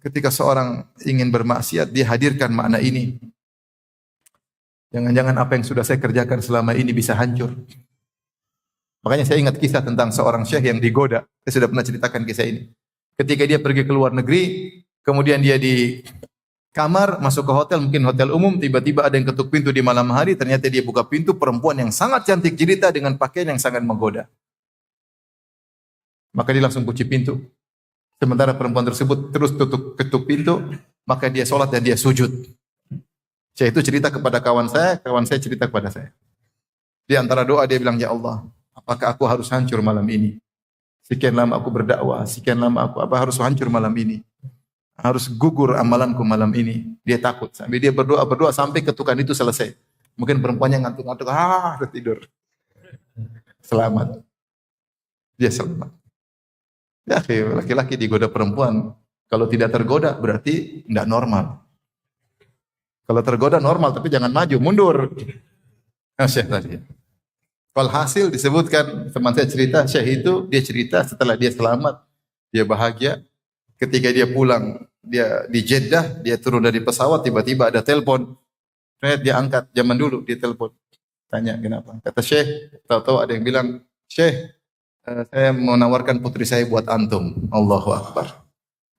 [SPEAKER 1] ketika seorang ingin bermaksiat, dia hadirkan makna ini. Jangan-jangan apa yang sudah saya kerjakan selama ini bisa hancur. Makanya saya ingat kisah tentang seorang syekh yang digoda. Saya sudah pernah ceritakan kisah ini. Ketika dia pergi ke luar negeri, kemudian dia di kamar, masuk ke hotel, mungkin hotel umum, tiba-tiba ada yang ketuk pintu di malam hari, ternyata dia buka pintu, perempuan yang sangat cantik jelita dengan pakaian yang sangat menggoda. Maka dia langsung kunci pintu. Sementara perempuan tersebut terus ketuk pintu, maka dia sholat dan dia sujud. Saya itu cerita kepada kawan saya cerita kepada saya. Di antara doa dia bilang, ya Allah, apakah aku harus hancur malam ini? Sekian lama aku berdakwah, sekian lama aku harus hancur malam ini? Harus gugur amalanku malam ini. Dia takut. Sampai dia berdoa sampai ketukan itu selesai. Mungkin perempuannya ngantuk-ngantuk, udah tidur. Selamat. Dia selamat. Ya, laki-laki digoda perempuan. Kalau tidak tergoda berarti tidak normal. Kalau tergoda normal, tapi jangan maju, mundur. Syekh tadi. Walhasil disebutkan, teman saya cerita, Syekh itu dia cerita setelah dia selamat, dia bahagia. Ketika dia pulang, dia di Jeddah, dia turun dari pesawat, tiba-tiba ada telepon. Dia angkat, zaman dulu dia telepon. Tanya kenapa? Kata Syekh, tahu-tahu ada yang bilang, Syekh, saya mau menawarkan putri saya buat antum. Allahu Akbar.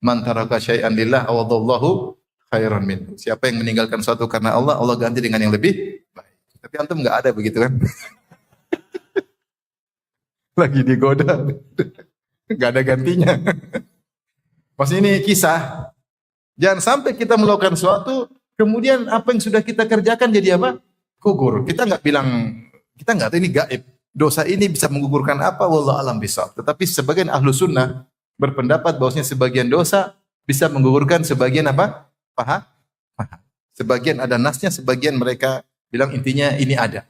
[SPEAKER 1] Man taraka syai'an lillah awadallahu khairan minhu. Siapa yang meninggalkan sesuatu karena Allah, Allah ganti dengan yang lebih baik. Tapi antum enggak ada begitu kan? Lagi digoda. Enggak ada gantinya. Mas ini kisah. Jangan sampai kita melakukan sesuatu, kemudian apa yang sudah kita kerjakan jadi apa? Gugur. Kita enggak tahu ini gaib. Dosa ini bisa menggugurkan apa? Wallahu alam bishawab. Tetapi sebagian ahlu sunnah berpendapat bahwasanya sebagian dosa bisa menggugurkan sebagian apa? Paha. Sebagian ada nasnya, sebagian mereka bilang intinya ini ada.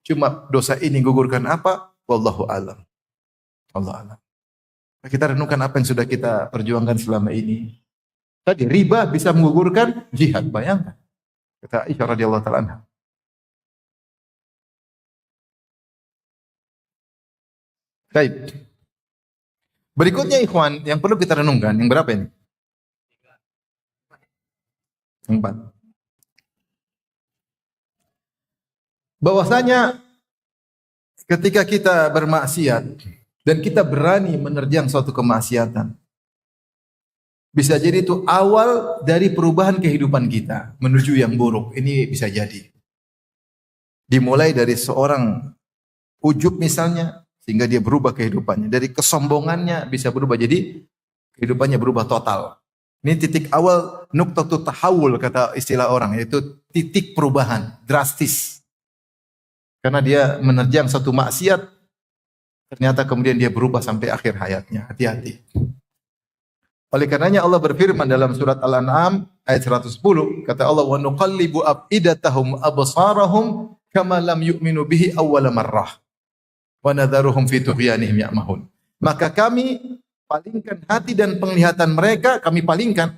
[SPEAKER 1] Cuma dosa ini gugurkan apa? Wallahu alam. Allah alam. Kita renungkan apa yang sudah kita perjuangkan selama ini. Tadi riba bisa menggugurkan jihad, bayangkan. Kata Aisyah radhiyallahu taala anha. Baik. Berikutnya ikhwan, yang perlu kita renungkan, yang berapa ini? 4. Bahwasanya ketika kita bermaksiat dan kita berani menerjang suatu kemaksiatan, bisa jadi itu awal dari perubahan kehidupan kita menuju yang buruk. Ini bisa jadi. Dimulai dari seorang ujub misalnya, sehingga dia berubah kehidupannya. Dari kesombongannya bisa berubah jadi kehidupannya berubah total. Ini titik awal nuqtatut tahawul kata istilah orang, yaitu titik perubahan drastis. Karena dia menerjang satu maksiat, ternyata kemudian dia berubah sampai akhir hayatnya. Hati-hati. Oleh karenanya Allah berfirman dalam surat Al-An'am ayat 110, kata Allah, wa nuqallibu afidatahum absarahum kama lam yu'minu bihi awwala marrah. Wa nadharuhum fi tughyanihim ya'mahun. Maka kami palingkan hati dan penglihatan mereka, kami palingkan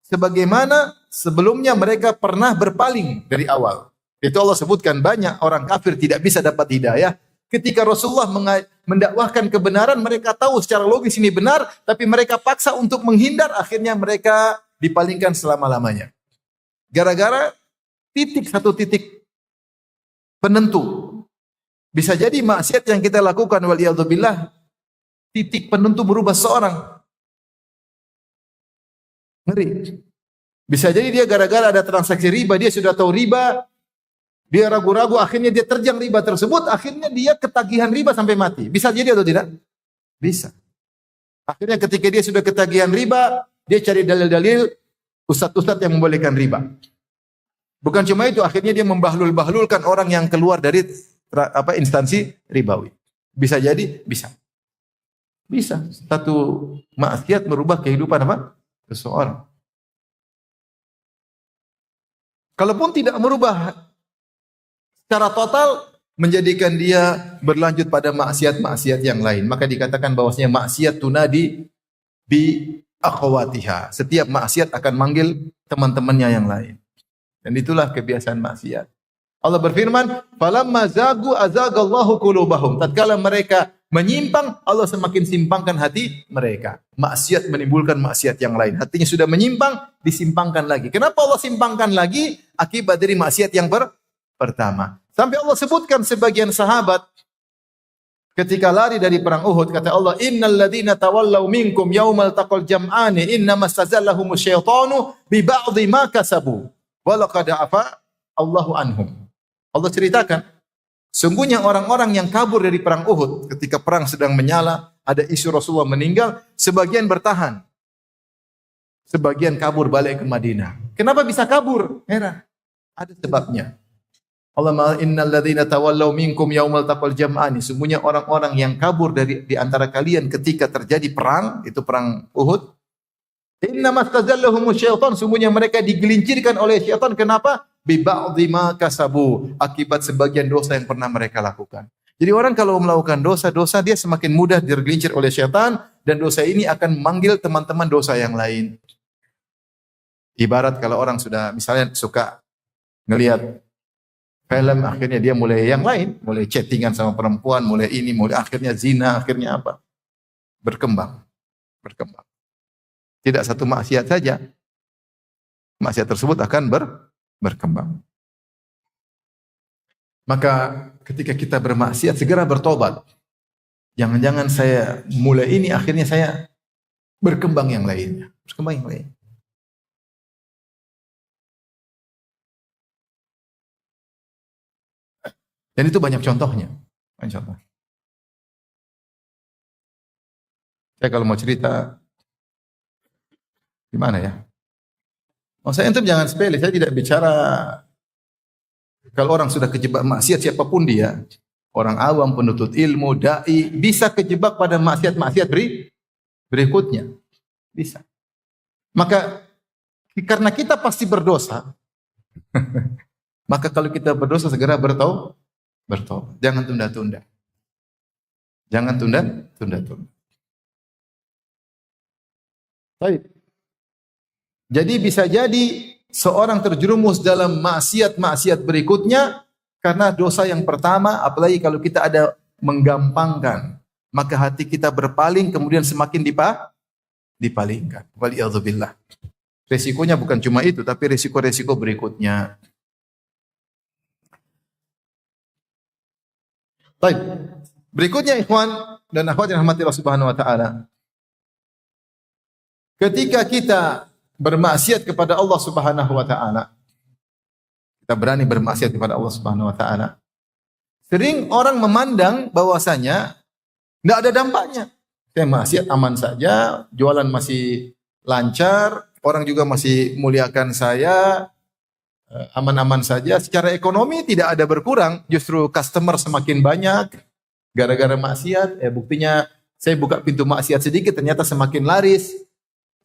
[SPEAKER 1] sebagaimana sebelumnya mereka pernah berpaling dari awal. Itu Allah sebutkan banyak orang kafir tidak bisa dapat hidayah. Ketika Rasulullah mendakwahkan kebenaran, mereka tahu secara logis ini benar, tapi mereka paksa untuk menghindar, akhirnya mereka dipalingkan selama-lamanya. Gara-gara satu titik penentu. Bisa jadi maksiat yang kita lakukan waliyadzubillah, titik penentu berubah seorang. Ngeri. Bisa jadi dia gara-gara ada transaksi riba, dia sudah tahu riba, dia ragu-ragu, akhirnya dia terjang riba tersebut, akhirnya dia ketagihan riba sampai mati. Bisa jadi atau tidak? Bisa. Akhirnya ketika dia sudah ketagihan riba, dia cari dalil-dalil ustadz-ustadz yang membolehkan riba. Bukan cuma itu, akhirnya dia membahlul-bahlulkan orang yang keluar dari instansi ribawi. Bisa jadi? Bisa. Bisa. Satu maksiat merubah kehidupan apa? Seseorang. Kalaupun tidak merubah secara total, menjadikan dia berlanjut pada maksiat-maksiat yang lain, maka dikatakan bahwasanya maksiat tunadi bi akhwatiha. Setiap maksiat akan manggil teman-temannya yang lain. Dan itulah kebiasaan maksiat. Allah berfirman, "Falamma zagu azagallahu qulubahum." Tatkala mereka menyimpang, Allah semakin simpangkan hati mereka. Maksiat menimbulkan maksiat yang lain. Hatinya sudah menyimpang, disimpangkan lagi. Kenapa Allah simpangkan lagi? Akibat dari maksiat yang pertama. Sampai Allah sebutkan sebagian sahabat ketika lari dari perang Uhud, kata Allah, innal ladzina tawallaw minkum yaumal taqal jam'ani innamas tazallahumus syaitanu bi ba'dhi ma kasabu wa laqad afa Allahu anhum. Allah ceritakan, sungguhnya orang-orang yang kabur dari perang Uhud ketika perang sedang menyala, ada isu Rasulullah meninggal, sebagian bertahan. Sebagian kabur balik ke Madinah. Kenapa bisa kabur? Heran. Ada sebabnya. Allah innal ladzina tawallaw minkum yaumal taqal jam'ani. Sungguhnya orang-orang yang kabur dari di antara kalian ketika terjadi perang, itu perang Uhud. Innamas tazallahumus syaitan. Sungguhnya mereka digelincirkan oleh syaitan. Kenapa? Bi ba'dhi ma kasabu. Akibat sebagian dosa yang pernah mereka lakukan. Jadi orang kalau melakukan dosa-dosa, dia semakin mudah tergelincir oleh syaitan, dan dosa ini akan memanggil teman-teman dosa yang lain. Ibarat kalau orang sudah misalnya suka ngelihat film, akhirnya dia mulai yang lain, mulai chattingan sama perempuan, mulai ini, mulai akhirnya zina, akhirnya apa? Berkembang. Tidak satu maksiat saja, maksiat tersebut akan berkembang. Maka ketika kita bermaksiat, segera bertobat. Jangan-jangan saya mulai ini, akhirnya saya berkembang yang lainnya. Dan itu banyak contohnya. Saya kalau mau cerita, gimana ya? Saya itu jangan sepele. Saya tidak bicara kalau orang sudah kejebak maksiat siapapun dia, orang awam, penuntut ilmu, dai, bisa kejebak pada maksiat-maksiat berikutnya. Bisa. Maka karena kita pasti berdosa, maka kalau kita berdosa segera bertaubat. Jangan tunda-tunda. Baik. Jadi bisa jadi seorang terjerumus dalam maksiat-maksiat berikutnya karena dosa yang pertama, apalagi kalau kita ada menggampangkan, maka hati kita berpaling kemudian semakin dipalingkan. Waliyadzubillah. Resikonya bukan cuma itu, tapi resiko-resiko berikutnya. Baik. Berikutnya ikhwan dan akhwat yang rahmati Allah Subhanahu wa taala. Ketika kita bermaksiat kepada Allah Subhanahu wa taala, kita berani bermaksiat kepada Allah Subhanahu wa taala. Sering orang memandang bahwasanya tidak ada dampaknya. Saya maksiat aman saja, jualan masih lancar, orang juga masih muliakan saya, aman-aman saja. Secara ekonomi tidak ada berkurang, justru customer semakin banyak gara-gara maksiat. Buktinya saya buka pintu maksiat sedikit ternyata semakin laris.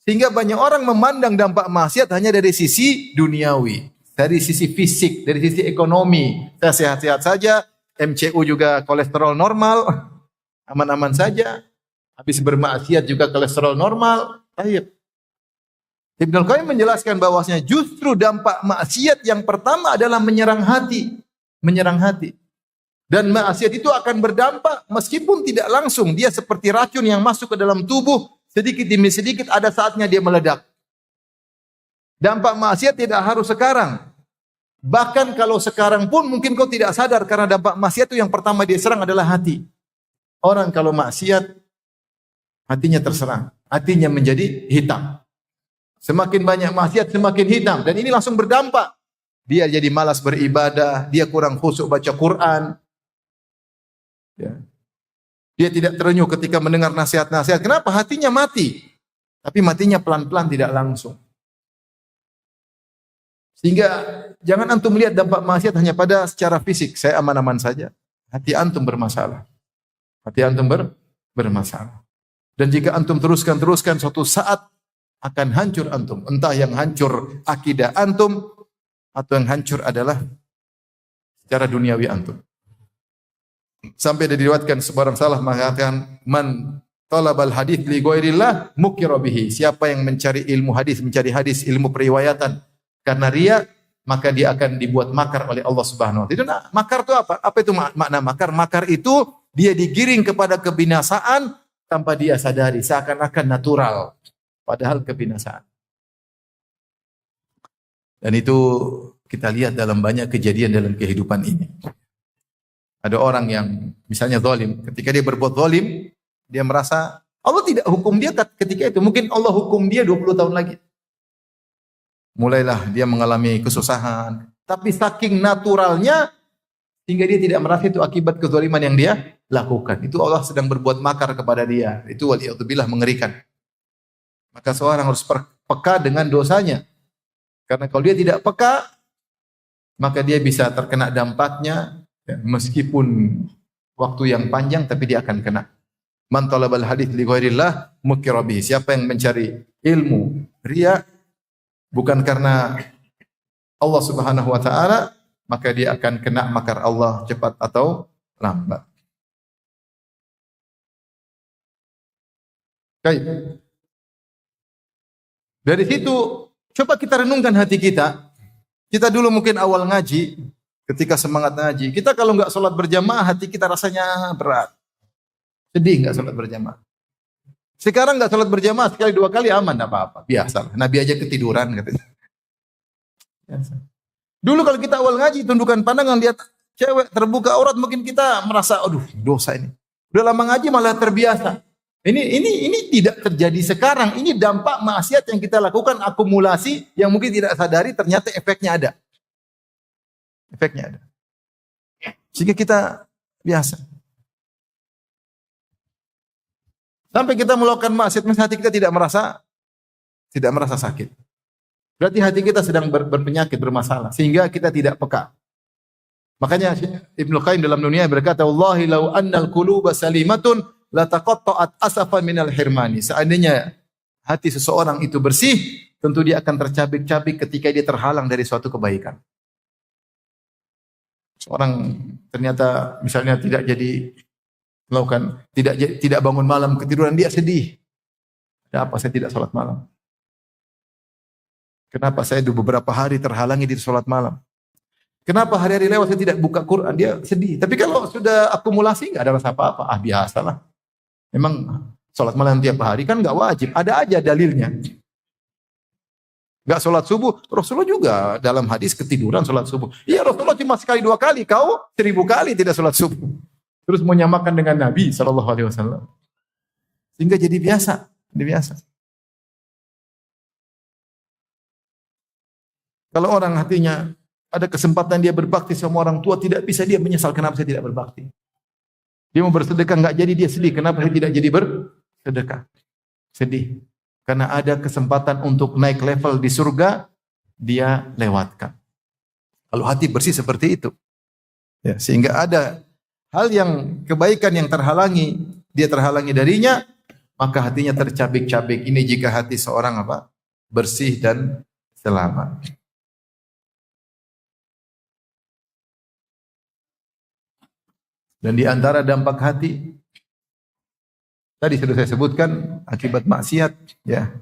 [SPEAKER 1] Sehingga banyak orang memandang dampak maksiat hanya dari sisi duniawi, dari sisi fisik, dari sisi ekonomi. Saya sehat-sehat saja, MCU juga kolesterol normal, aman-aman saja. Habis bermaksiat juga kolesterol normal. Baik. Ibnu Qayyim menjelaskan bahwasanya justru dampak maksiat yang pertama adalah menyerang hati. Dan maksiat itu akan berdampak meskipun tidak langsung. Dia seperti racun yang masuk ke dalam tubuh, sedikit demi sedikit ada saatnya dia meledak. Dampak maksiat tidak harus sekarang. Bahkan kalau sekarang pun mungkin kau tidak sadar karena dampak maksiat itu yang pertama dia serang adalah hati. Orang kalau maksiat hatinya terserang, hatinya menjadi hitam. Semakin banyak maksiat, semakin hitam. Dan ini langsung berdampak. Dia jadi malas beribadah, dia kurang khusyuk baca Quran. Ya. Dia tidak terenyuh ketika mendengar nasihat-nasihat. Kenapa? Hatinya mati. Tapi matinya pelan-pelan, tidak langsung. Sehingga jangan antum melihat dampak maksiat hanya pada secara fisik. Saya aman-aman saja. Hati antum bermasalah. Bermasalah. Dan jika antum teruskan, suatu saat akan hancur antum. Entah yang hancur akidah antum, atau yang hancur adalah secara duniawi antum. Sampai diriwayatkan sebarang salah mengatakan, man talabal hadits li ghairillah mukira bihi. Siapa yang mencari ilmu hadis, ilmu periwayatan karena riya, maka dia akan dibuat makar oleh Allah Subhanahu wa taala. Itu makar itu apa? Apa itu makna makar? Makar itu dia digiring kepada kebinasaan tanpa dia sadari, seakan-akan natural. Padahal kebinasaan. Dan itu kita lihat dalam banyak kejadian dalam kehidupan ini. Ada orang yang misalnya zalim, ketika dia berbuat zalim, dia merasa Allah tidak hukum dia ketika itu. Mungkin Allah hukum dia 20 tahun lagi. Mulailah dia mengalami kesusahan. Tapi saking naturalnya, sehingga dia tidak merasa itu akibat kezaliman yang dia lakukan. Itu Allah sedang berbuat makar kepada dia. Itu waliyadzubillah mengerikan. Maka seorang harus peka dengan dosanya. Karena kalau dia tidak peka, maka dia bisa terkena dampaknya, ya, meskipun waktu yang panjang, tapi dia akan kena. Man talabal hadits li ghairillah mukira bihi. Siapa yang mencari ilmu riya bukan karena Allah Subhanahu wa taala, maka dia akan kena makar Allah cepat atau lambat. Baik. Dari situ coba kita renungkan hati kita. Kita dulu mungkin awal ngaji, ketika semangat ngaji, kita kalau enggak sholat berjamaah hati kita rasanya berat. Sedih enggak sholat berjamaah. Sekarang enggak sholat berjamaah sekali dua kali aman, enggak apa-apa, biasa. Nabi aja ketiduran katanya. Biasa. Dulu kalau kita awal ngaji, tundukan pandangan lihat cewek terbuka aurat, mungkin kita merasa, aduh dosa ini. Udah lama ngaji malah terbiasa. Ini tidak terjadi sekarang. Ini dampak maksiat yang kita lakukan, akumulasi yang mungkin tidak sadari, ternyata efeknya ada. Efeknya ada. Sehingga kita biasa. Sampai kita melakukan maksiat, hati kita tidak merasa sakit. Berarti hati kita sedang berpenyakit, bermasalah, sehingga kita tidak peka. Makanya Ibnu Qayyim dalam dunia berkata, "Wallahi law annal quluba salimatun la taqatta'at asafan minal hirmani." Seandainya hati seseorang itu bersih, tentu dia akan tercabik-cabik ketika dia terhalang dari suatu kebaikan. Seorang ternyata misalnya tidak jadi melakukan, tidak bangun malam, ketiduran, dia sedih. Ada apa saya tidak salat malam? Kenapa saya beberapa hari terhalangi di salat malam? Kenapa hari-hari lewat saya tidak buka Quran? Dia sedih. Tapi kalau sudah akumulasi nggak ada rasa apa-apa. Ah, biasalah. Memang salat malam tiap hari kan nggak wajib. Ada aja dalilnya. Nggak salat subuh. Rasulullah juga dalam hadis ketiduran salat subuh. Iya, Rasulullah cuma sekali dua kali. Kau 1000 kali tidak salat subuh. Terus menyamakan dengan Nabi SAW. Sehingga jadi biasa. Jadi biasa. Kalau orang hatinya ada kesempatan dia berbakti sama orang tua, tidak bisa, dia menyesal kenapa saya tidak berbakti. Dia mau bersedekah nggak jadi, dia sedih kenapa saya tidak jadi bersedekah. Sedih. Karena ada kesempatan untuk naik level di surga, dia lewatkan. Kalau hati bersih seperti itu. Ya, sehingga ada hal yang kebaikan yang terhalangi, dia terhalangi darinya, maka hatinya tercabik-cabik. Ini jika hati seorang apa? Bersih dan selamat. Dan di antara dampak hati, tadi sudah saya sebutkan, akibat maksiat, ya,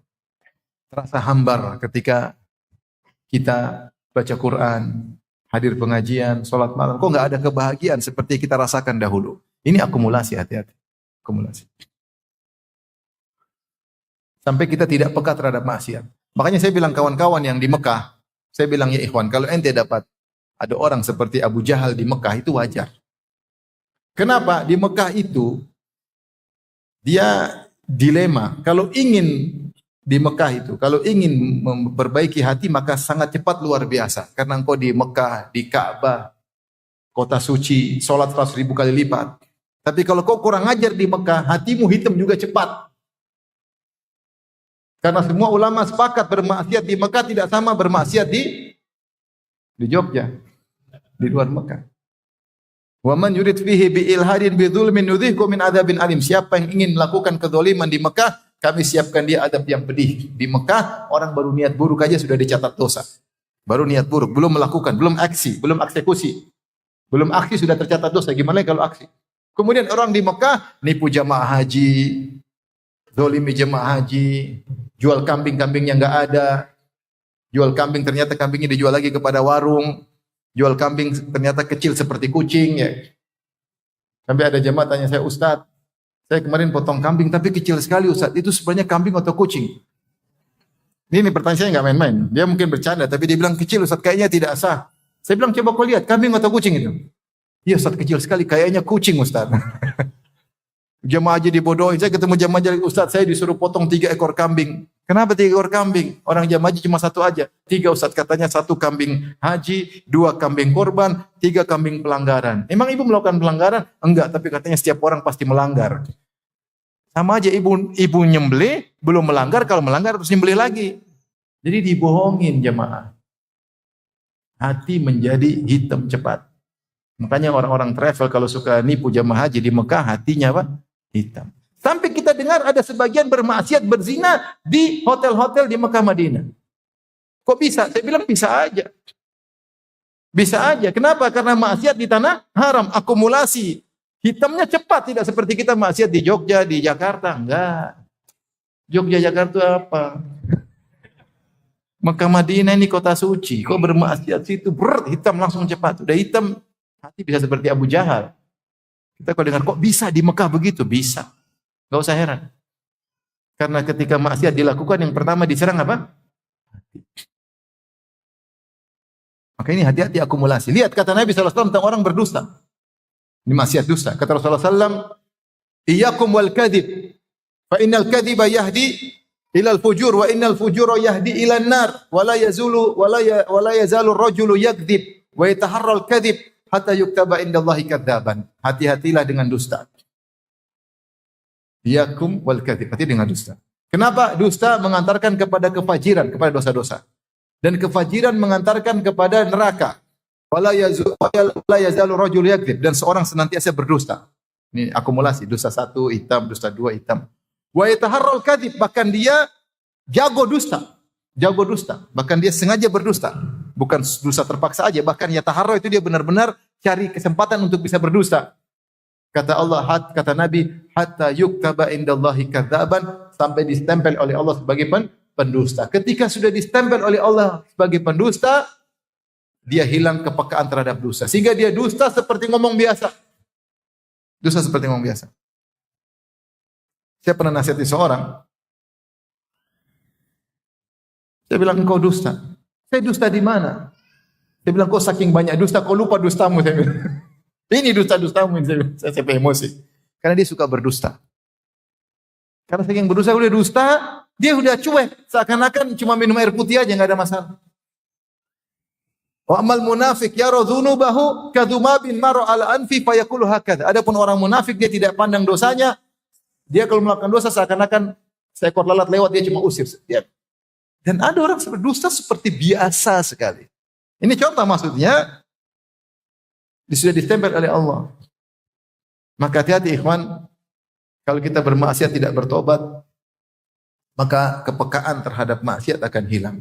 [SPEAKER 1] terasa hambar ketika kita baca Quran, hadir pengajian, sholat malam, kok nggak ada kebahagiaan seperti kita rasakan dahulu. Ini akumulasi, hati-hati. Akumulasi. Sampai kita tidak peka terhadap maksiat. Makanya saya bilang kawan-kawan yang di Mekah, saya bilang ya ikhwan, kalau ente dapat ada orang seperti Abu Jahal di Mekah, itu wajar. Kenapa? Di Mekah itu dia dilema. Kalau ingin di Mekah itu, kalau ingin memperbaiki hati maka sangat cepat luar biasa. Karena engkau di Mekah, di Ka'bah, kota suci, sholat 100.000 kali lipat. Tapi kalau kau kurang ajar di Mekah, hatimu hitam juga cepat. Karena semua ulama sepakat bermaksiat di Mekah tidak sama bermaksiat di Jogja, di luar Mekah. Wa man yurid fihi bi ilhadin bi dzulmin nudhiqhu min adzabin alim. Siapa yang ingin melakukan kezaliman di Mekah, kami siapkan dia adab yang pedih. Di Mekah orang baru niat buruk aja sudah dicatat dosa. Baru niat buruk, belum melakukan, belum aksi, belum eksekusi. Belum aksi sudah tercatat dosa. Gimana kalau aksi? Kemudian orang di Mekah nipu jamaah haji, zalimi jamaah haji, jual kambing-kambingnya enggak ada. Jual kambing ternyata kambingnya dijual lagi kepada warung. Jual kambing ternyata kecil seperti kucing, ya. Sampai ada jemaah tanya saya, Ustaz, saya kemarin potong kambing tapi kecil sekali Ustaz. Itu sebenarnya kambing atau kucing? Ini pertanyaan saya nggak main-main. Dia mungkin bercanda, tapi dia bilang kecil Ustaz, kayaknya tidak sah. Saya bilang coba kau lihat, kambing atau kucing itu? Iya Ustaz, kecil sekali, kayaknya kucing Ustaz. Jemaah haji dibodohin. Saya ketemu jemaah haji, Ustaz saya disuruh potong 3 ekor kambing. Kenapa 3 ekor kambing? Orang jemaah haji cuma 1 aja. 3 Ustaz, katanya 1 kambing haji, 2 kambing korban, 3 kambing pelanggaran. Emang ibu melakukan pelanggaran? Enggak, tapi katanya setiap orang pasti melanggar. Sama aja ibu nyembelih, belum melanggar, kalau melanggar terus nyembelih lagi. Jadi dibohongin jemaah. Hati menjadi hitam cepat. Makanya orang-orang travel kalau suka nipu jemaah haji di Mekah, hatinya apa? Hitam. Sampai kita dengar ada sebagian bermaksiat berzina di hotel-hotel di Mekah Madinah. Kok bisa? Saya bilang bisa aja. Bisa aja. Kenapa? Karena maksiat di tanah haram, akumulasi. Hitamnya cepat, tidak seperti kita maksiat di Jogja, di Jakarta. Enggak. Jogja, Jakarta apa? Mekah Madinah ini kota suci. Kok bermaksiat situ? Hitam langsung cepat. Udah hitam, hati bisa seperti Abu Jahal. Kita kalau dengar kok bisa di Mekah begitu? Bisa. Gak usah heran. Karena ketika maksiat dilakukan yang pertama diserang apa? Maka ini hati-hati akumulasi. Lihat kata Nabi SAW tentang orang berdusta. Ini maksiat dusta. Kata Rasulullah SAW, Iyakum wal kadhib. Fa innal kadhiba yahdi ilal fujur wa innal fujura yahdi ilan nar. Wa la yazalu rajulu yakdzib wa yataharral kadhib hatta yuktaba indallahi kadzaban. Hati-hatilah dengan dusta. Iyakum wal kadzib. Hati dengan dusta. Kenapa? Dusta mengantarkan kepada kefajiran, kepada dosa-dosa. Dan kefajiran mengantarkan kepada neraka. Wala yazalu rajul yakdzib, dan seorang senantiasa berdusta. Ini akumulasi, dusta 1 hitam, dusta 2 hitam. Wa yataharral kadzib, bahkan dia jago dusta. Jago dusta, bahkan dia sengaja berdusta. Bukan dusta terpaksa aja, bahkan yataharra itu dia benar-benar cari kesempatan untuk bisa berdusta. Kata Allah, kata Nabi, hatta yuktaba indallahi kadzaban, sampai distempel oleh Allah sebagai pendusta. Ketika sudah distempel oleh Allah sebagai pendusta, dia hilang kepekaan terhadap dosa. Sehingga dia dusta seperti ngomong biasa. Dusta seperti ngomong biasa. Saya pernah nasihati seorang. Saya bilang, engkau dusta. Saya dusta di mana? Saya bilang, kau saking banyak dusta, kau lupa dustamu. Saya bilang. Ini dusta-dustamu. Saya emosi. Karena dia suka berdusta. Karena saking berdusta, udah dusta, dia udah cuek. Seakan-akan cuma minum air putih aja, nggak ada masalah. Wa amal munafik yara dzunubahu kadzumabin mara ala anfi fayaqulu hakadha. Adapun orang munafik dia tidak pandang dosanya. Dia kalau melakukan dosa seakan-akan seekor lalat lewat dia cuma usir. Dan ada orang berdusta seperti biasa sekali. Ini contoh maksudnya sudah ditempel oleh Allah. Maka hati-hati ikhwan, kalau kita bermaksiat tidak bertobat, maka kepekaan terhadap maksiat akan hilang.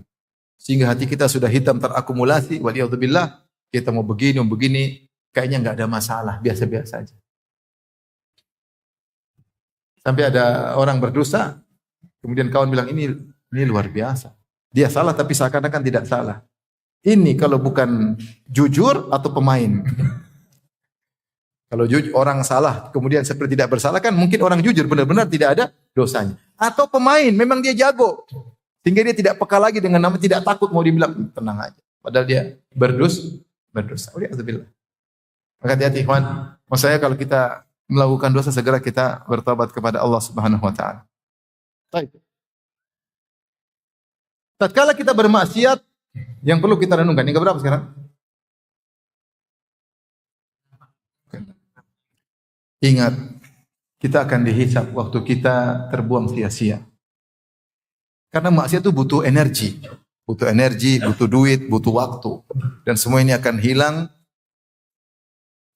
[SPEAKER 1] Sehingga hati kita sudah hitam terakumulasi, waliyadzubillah, kita mau begini, kayaknya enggak ada masalah, biasa-biasa aja. Sampai ada orang berdosa, kemudian kawan bilang ini luar biasa. Dia salah tapi seakan-akan tidak salah. Ini kalau bukan jujur atau pemain. Kalau jujur, orang salah kemudian seperti tidak bersalah kan mungkin orang jujur benar-benar tidak ada dosanya. Atau pemain memang dia jago. Sehingga dia tidak peka lagi dengan nama, tidak takut mau dibilang tenang aja. Padahal dia berdosa. Alhamdulillah. Maka hati-hati ikhwan. Maksudnya kalau kita melakukan dosa segera kita bertobat kepada Allah Subhanahu wa taala. Baik. Tatkala kita bermaksiat, yang perlu kita renungkan, yang keberapa sekarang? Ingat, kita akan dihisab waktu kita terbuang sia-sia. Karena maksiat itu butuh energi, butuh duit, butuh waktu. Dan semua ini akan hilang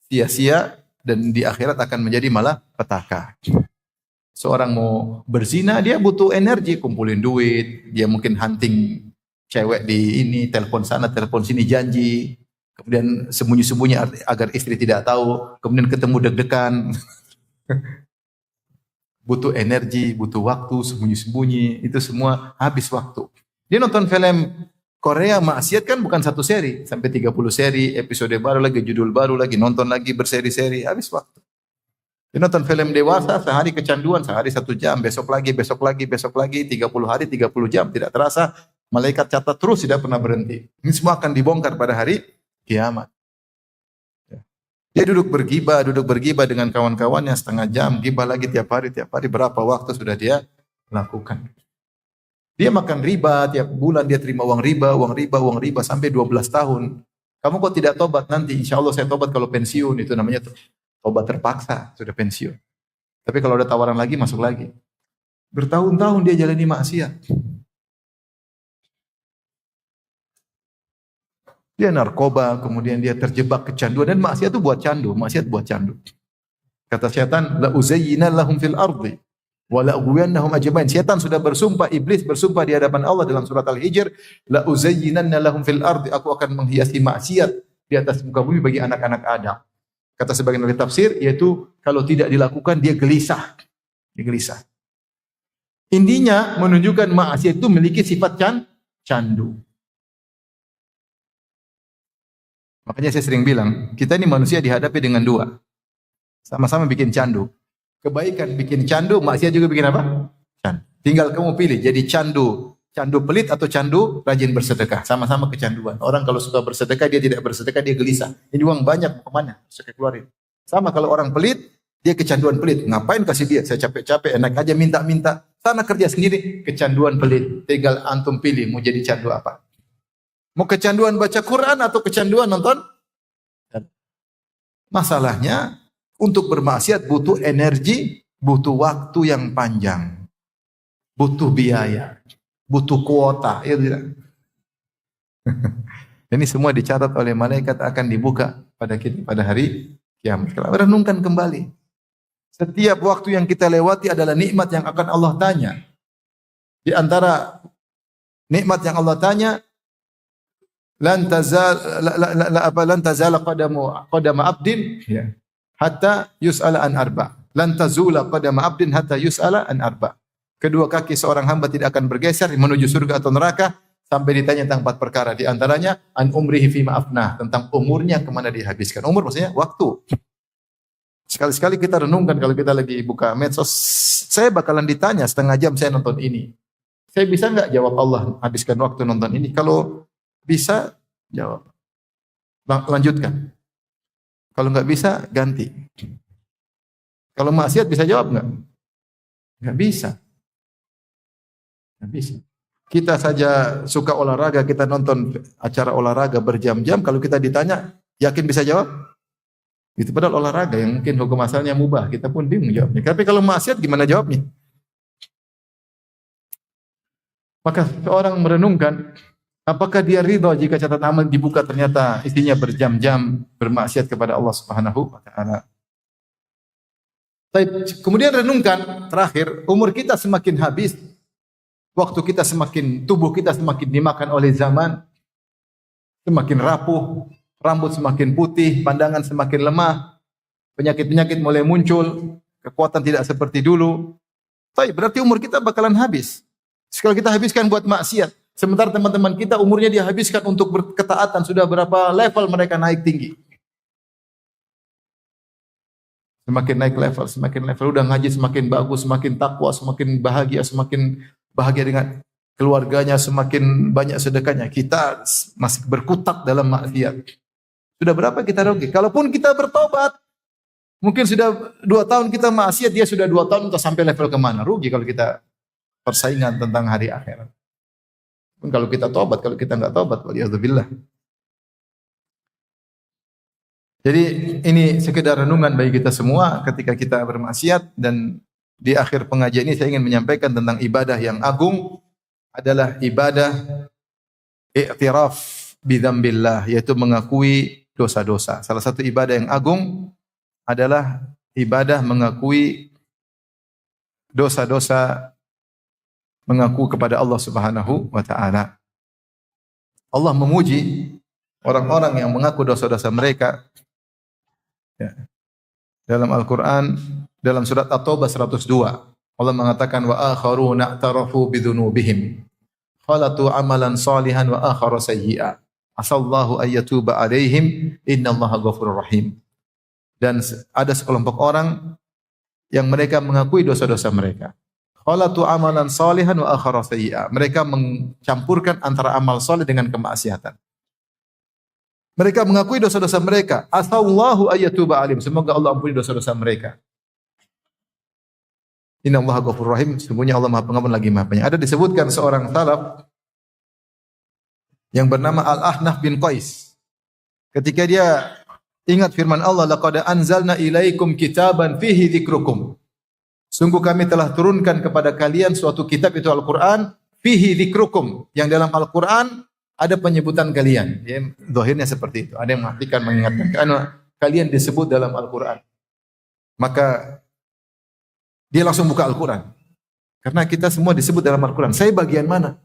[SPEAKER 1] sia-sia dan di akhirat akan menjadi malah petaka. Seorang mau berzina, dia butuh energi, kumpulin duit, dia mungkin hunting cewek di ini, telepon sana, telepon sini, janji. Kemudian sembunyi-sembunyi agar istri tidak tahu, kemudian ketemu deg-degan. Butuh energi, butuh waktu, sembunyi-sembunyi, itu semua habis waktu. Dia nonton film Korea, maksiat kan bukan satu seri, sampai 30 seri, episode baru lagi, judul baru lagi, nonton lagi berseri-seri, habis waktu. Dia nonton film dewasa, sehari kecanduan, sehari 1 jam, besok lagi, besok lagi, besok lagi, 30 hari, 30 jam. Tidak terasa, malaikat catat terus, tidak pernah berhenti. Ini semua akan dibongkar pada hari kiamat. Dia duduk bergibah dengan kawan-kawannya setengah jam, gibah lagi tiap hari, berapa waktu sudah dia lakukan. Dia makan riba, tiap bulan dia terima uang riba, sampai 12 tahun. Kamu kok tidak tobat nanti? Insya Allah saya tobat kalau pensiun, itu namanya tobat terpaksa, sudah pensiun. Tapi kalau ada tawaran lagi, masuk lagi. Bertahun-tahun dia jalani maksiat. Dia narkoba, kemudian dia terjebak kecanduan, dan maksiat itu buat candu. Kata setan, la uzayyina lahum fil ardi wa la ughwiyannahum ajmain. Setan sudah bersumpah, iblis bersumpah di hadapan Allah dalam surat Al-Hijr, la uzayyinanna lahum fil ardi, aku akan menghiasi maksiat di atas muka bumi bagi anak-anak Adam. Kata sebagian ahli tafsir, yaitu kalau tidak dilakukan dia gelisah. Intinya menunjukkan maksiat itu memiliki sifat candu. Makanya saya sering bilang, kita ini manusia dihadapi dengan dua. Sama-sama bikin candu. Kebaikan bikin candu, maksiat juga bikin apa? Candu. Tinggal kamu pilih, jadi candu pelit atau candu rajin bersedekah. Sama-sama kecanduan. Orang kalau suka bersedekah, dia tidak bersedekah, dia gelisah. Ini uang banyak, mau kemana? Saya keluarin. Sama kalau orang pelit, dia kecanduan pelit. Ngapain kasih dia? Saya capek-capek, enak aja minta-minta. Sana kerja sendiri, kecanduan pelit. Tinggal antum pilih, mau jadi candu apa? Mau kecanduan baca Quran atau kecanduan nonton? Masalahnya, untuk bermaksiat butuh energi, butuh waktu yang panjang. Butuh biaya, butuh kuota. Ya tidak? Ini semua dicatat oleh malaikat, akan dibuka pada kita pada hari kiamat. Renungkan kembali. Setiap waktu yang kita lewati adalah nikmat yang akan Allah tanya. Di antara nikmat yang Allah tanya, lan tazala qadama abdin hatta yus'ala an arba. Lan tazula qadama abdin hatta yus'ala an arba. Kedua kaki seorang hamba tidak akan bergeser menuju surga atau neraka sampai ditanya tentang 4 perkara. Di antaranya an umrihi fima afnah, tentang umurnya kemana dihabiskan. Umur maksudnya waktu. Sekali-sekali kita renungkan kalau kita lagi buka medsos, saya bakalan ditanya setengah jam saya nonton ini. Saya bisa enggak jawab Allah habiskan waktu nonton ini? Kalau bisa, jawab. Lanjutkan. Kalau enggak bisa, ganti. Kalau maksiat bisa jawab enggak? Enggak bisa. Enggak bisa. Kita saja suka olahraga, kita nonton acara olahraga berjam-jam, kalau kita ditanya, yakin bisa jawab? Itu padahal olahraga yang mungkin hukum asalnya mubah, kita pun bingung jawabnya. Tapi kalau maksiat gimana jawabnya? Maka seorang merenungkan, apakah dia ridha jika catatan amal dibuka ternyata isinya berjam-jam bermaksiat kepada Allah Subhanahu wa taala. Kemudian renungkan terakhir, umur kita semakin habis, waktu kita semakin, tubuh kita semakin dimakan oleh zaman, semakin rapuh, rambut semakin putih, pandangan semakin lemah, penyakit-penyakit mulai muncul, kekuatan tidak seperti dulu. Berarti umur kita bakalan habis. Sekali kita habiskan buat maksiat, sementara teman-teman kita umurnya dia habiskan untuk berketaatan, sudah berapa level mereka naik tinggi. Semakin naik level, udah ngaji semakin bagus, semakin takwa, semakin bahagia dengan keluarganya, semakin banyak sedekahnya. Kita masih berkutat dalam maksiat. Sudah berapa kita rugi? Kalaupun kita bertobat, mungkin sudah 2 tahun kita maksiat, dia sudah 2 tahun untuk sampai level kemana? Rugi kalau kita persaingan tentang hari akhirat. Kalau kita tobat, kalau kita enggak tobat, waliyadzubillah. Jadi ini sekedar renungan bagi kita semua ketika kita bermaksiat, dan di akhir pengajian ini saya ingin menyampaikan tentang ibadah yang agung adalah ibadah i'tiraf bidzambillah, yaitu mengakui dosa-dosa. Salah satu ibadah yang agung adalah ibadah mengakui dosa-dosa, mengaku kepada Allah Subhanahu wa taala. Allah memuji orang-orang yang mengaku dosa-dosa mereka. Ya. Dalam Al-Qur'an, dalam surat At-Taubah 102, Allah mengatakan wa akharuna i'tarafu bidzunubihim khalatu amalan salihan wa akhara sayyi'a asallahu ayyatuba alaihim innallaha ghafurur rahim. Dan ada sekelompok orang yang mereka mengakui dosa-dosa mereka. Khalatu amalan salihan wa akhara sayyi'a. Mereka mencampurkan antara amal saleh dengan kemaksiatan. Mereka mengakui dosa-dosa mereka. Asallahu ayyatuba alim. Semoga Allah ampuni dosa-dosa mereka. Inna Allah ghafurur rahim. Sesungguhnya Allah Maha Pengampun lagi Maha Penyayang. Ada disebutkan seorang salaf yang bernama Al-Ahnaf bin Qais. Ketika dia ingat firman Allah, laqad anzalna ilaikum kitaban fihi dzikrukum. Sungguh kami telah turunkan kepada kalian suatu kitab, itu Al-Quran, fihi dzikrukum, yang dalam Al-Quran ada penyebutan kalian. Ya, zahirnya seperti itu. Ada yang mengartikan, mengingatkan karena kalian disebut dalam Al-Quran. Maka dia langsung buka Al-Quran. Karena kita semua disebut dalam Al-Quran. Saya bagian mana?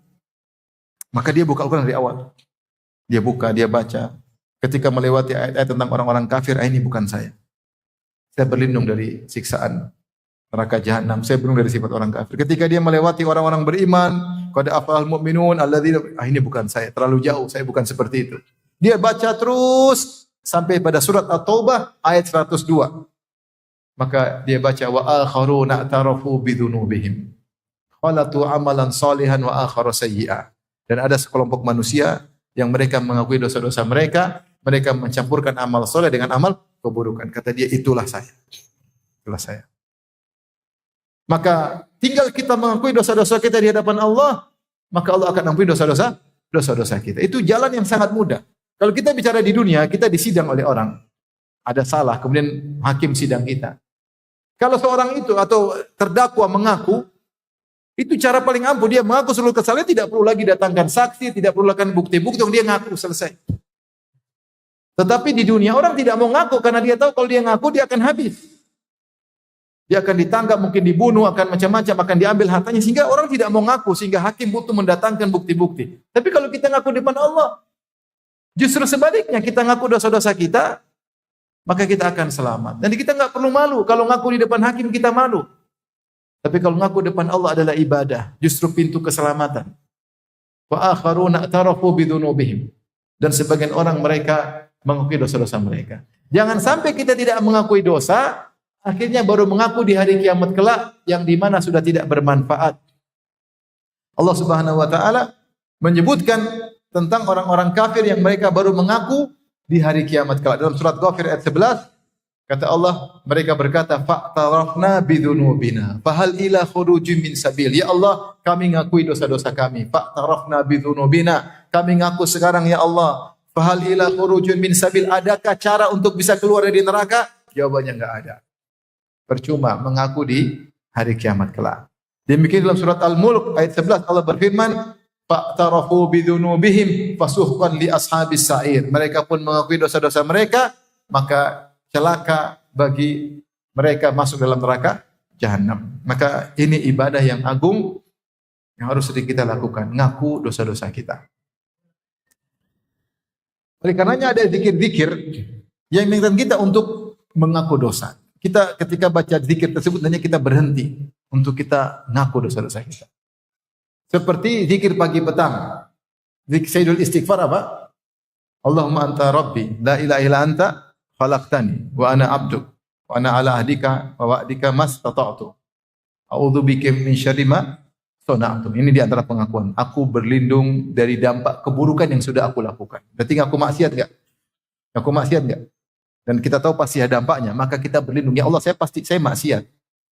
[SPEAKER 1] Maka dia buka Al-Quran dari awal. Dia buka, dia baca. Ketika melewati ayat-ayat tentang orang-orang kafir, ini bukan saya. Saya berlindung dari siksaan neraka jahanam. Saya berlindung dari sifat orang kafir. Ketika dia melewati orang-orang beriman, qad aflahal mu'minun alladzina, ini bukan saya, terlalu jauh, saya bukan seperti itu. Dia baca terus sampai pada surat At-Taubah ayat 102. Maka dia baca wa akharuna i'tarafu bidzunubihim. Khalatu amalan salihan wa akhara sayyi'a. Dan ada sekelompok manusia yang mereka mengakui dosa-dosa mereka, mereka mencampurkan amal soleh dengan amal keburukan. Kata dia, itulah saya. Itulah saya. Maka tinggal kita mengakui dosa-dosa kita di hadapan Allah, maka Allah akan ampuni dosa-dosa kita. Itu jalan yang sangat mudah. Kalau kita bicara di dunia, kita disidang oleh orang. Ada salah, kemudian hakim sidang kita. Kalau seorang itu atau terdakwa mengaku, itu cara paling ampuh. Dia mengaku seluruh kesalahan, tidak perlu lagi datangkan saksi, tidak perlu lagi bukti-bukti, dia ngaku, selesai. Tetapi di dunia orang tidak mau ngaku karena dia tahu kalau dia ngaku dia akan habis. Dia akan ditangkap, mungkin dibunuh, akan macam-macam, akan diambil hartanya, sehingga orang tidak mau ngaku, sehingga hakim butuh mendatangkan bukti-bukti. Tapi kalau kita ngaku di depan Allah, justru sebaliknya, kita ngaku dosa-dosa kita, maka kita akan selamat. Dan kita nggak perlu malu. Kalau ngaku di depan hakim kita malu. Tapi kalau ngaku depan Allah adalah ibadah, justru pintu keselamatan. Wa akharuna i'tarafu bidzunubihim. Dan sebagian orang mereka mengakui dosa-dosa mereka. Jangan sampai kita tidak mengakui dosa, akhirnya baru mengaku di hari kiamat kelak yang di mana sudah tidak bermanfaat. Allah Subhanahu wa taala menyebutkan tentang orang-orang kafir yang mereka baru mengaku di hari kiamat kelak. Dalam surat Ghafir ayat 11, kata Allah, mereka berkata, fa'tarafna bidzunubina fahal ila khurujin min sabil. Ya Allah, kami ngakui dosa-dosa kami. Fa'tarafna bidzunubina, kami ngaku sekarang ya Allah. Fahal ila khurujin min sabil, adakah cara untuk bisa keluar dari neraka? Jawabannya enggak ada. Percuma mengaku di hari kiamat kelak. Demikian dalam surat Al-Mulk ayat 11 Allah berfirman, fa'tarafu bidzunubihim fasuhqan li ashabis sa'ir. Mereka pun mengakui dosa-dosa mereka, maka celaka bagi mereka masuk dalam neraka jahanam. Maka ini ibadah yang agung yang harus sering kita lakukan, ngaku dosa-dosa kita. Oleh karenanya ada zikir-zikir yang mengingatkan kita untuk mengaku dosa. Kita ketika baca zikir tersebut hanya kita berhenti untuk kita ngaku dosa-dosa kita. Seperti zikir pagi petang. Zikir Sayyidul Istighfar apa? Allahumma anta rabbi, la ilaha illa anta khalaqtani wa ana abduk wa ana ala ahdika wa wa'dika mastata'tu. A'udzu bika min syarri ma sana'tu. Ini di antara pengakuan. Aku berlindung dari dampak keburukan yang sudah aku lakukan. Berarti aku maksiat enggak? Aku maksiat enggak? Dan kita tahu pasti ada dampaknya, maka kita berlindung. Ya Allah, saya maksiat.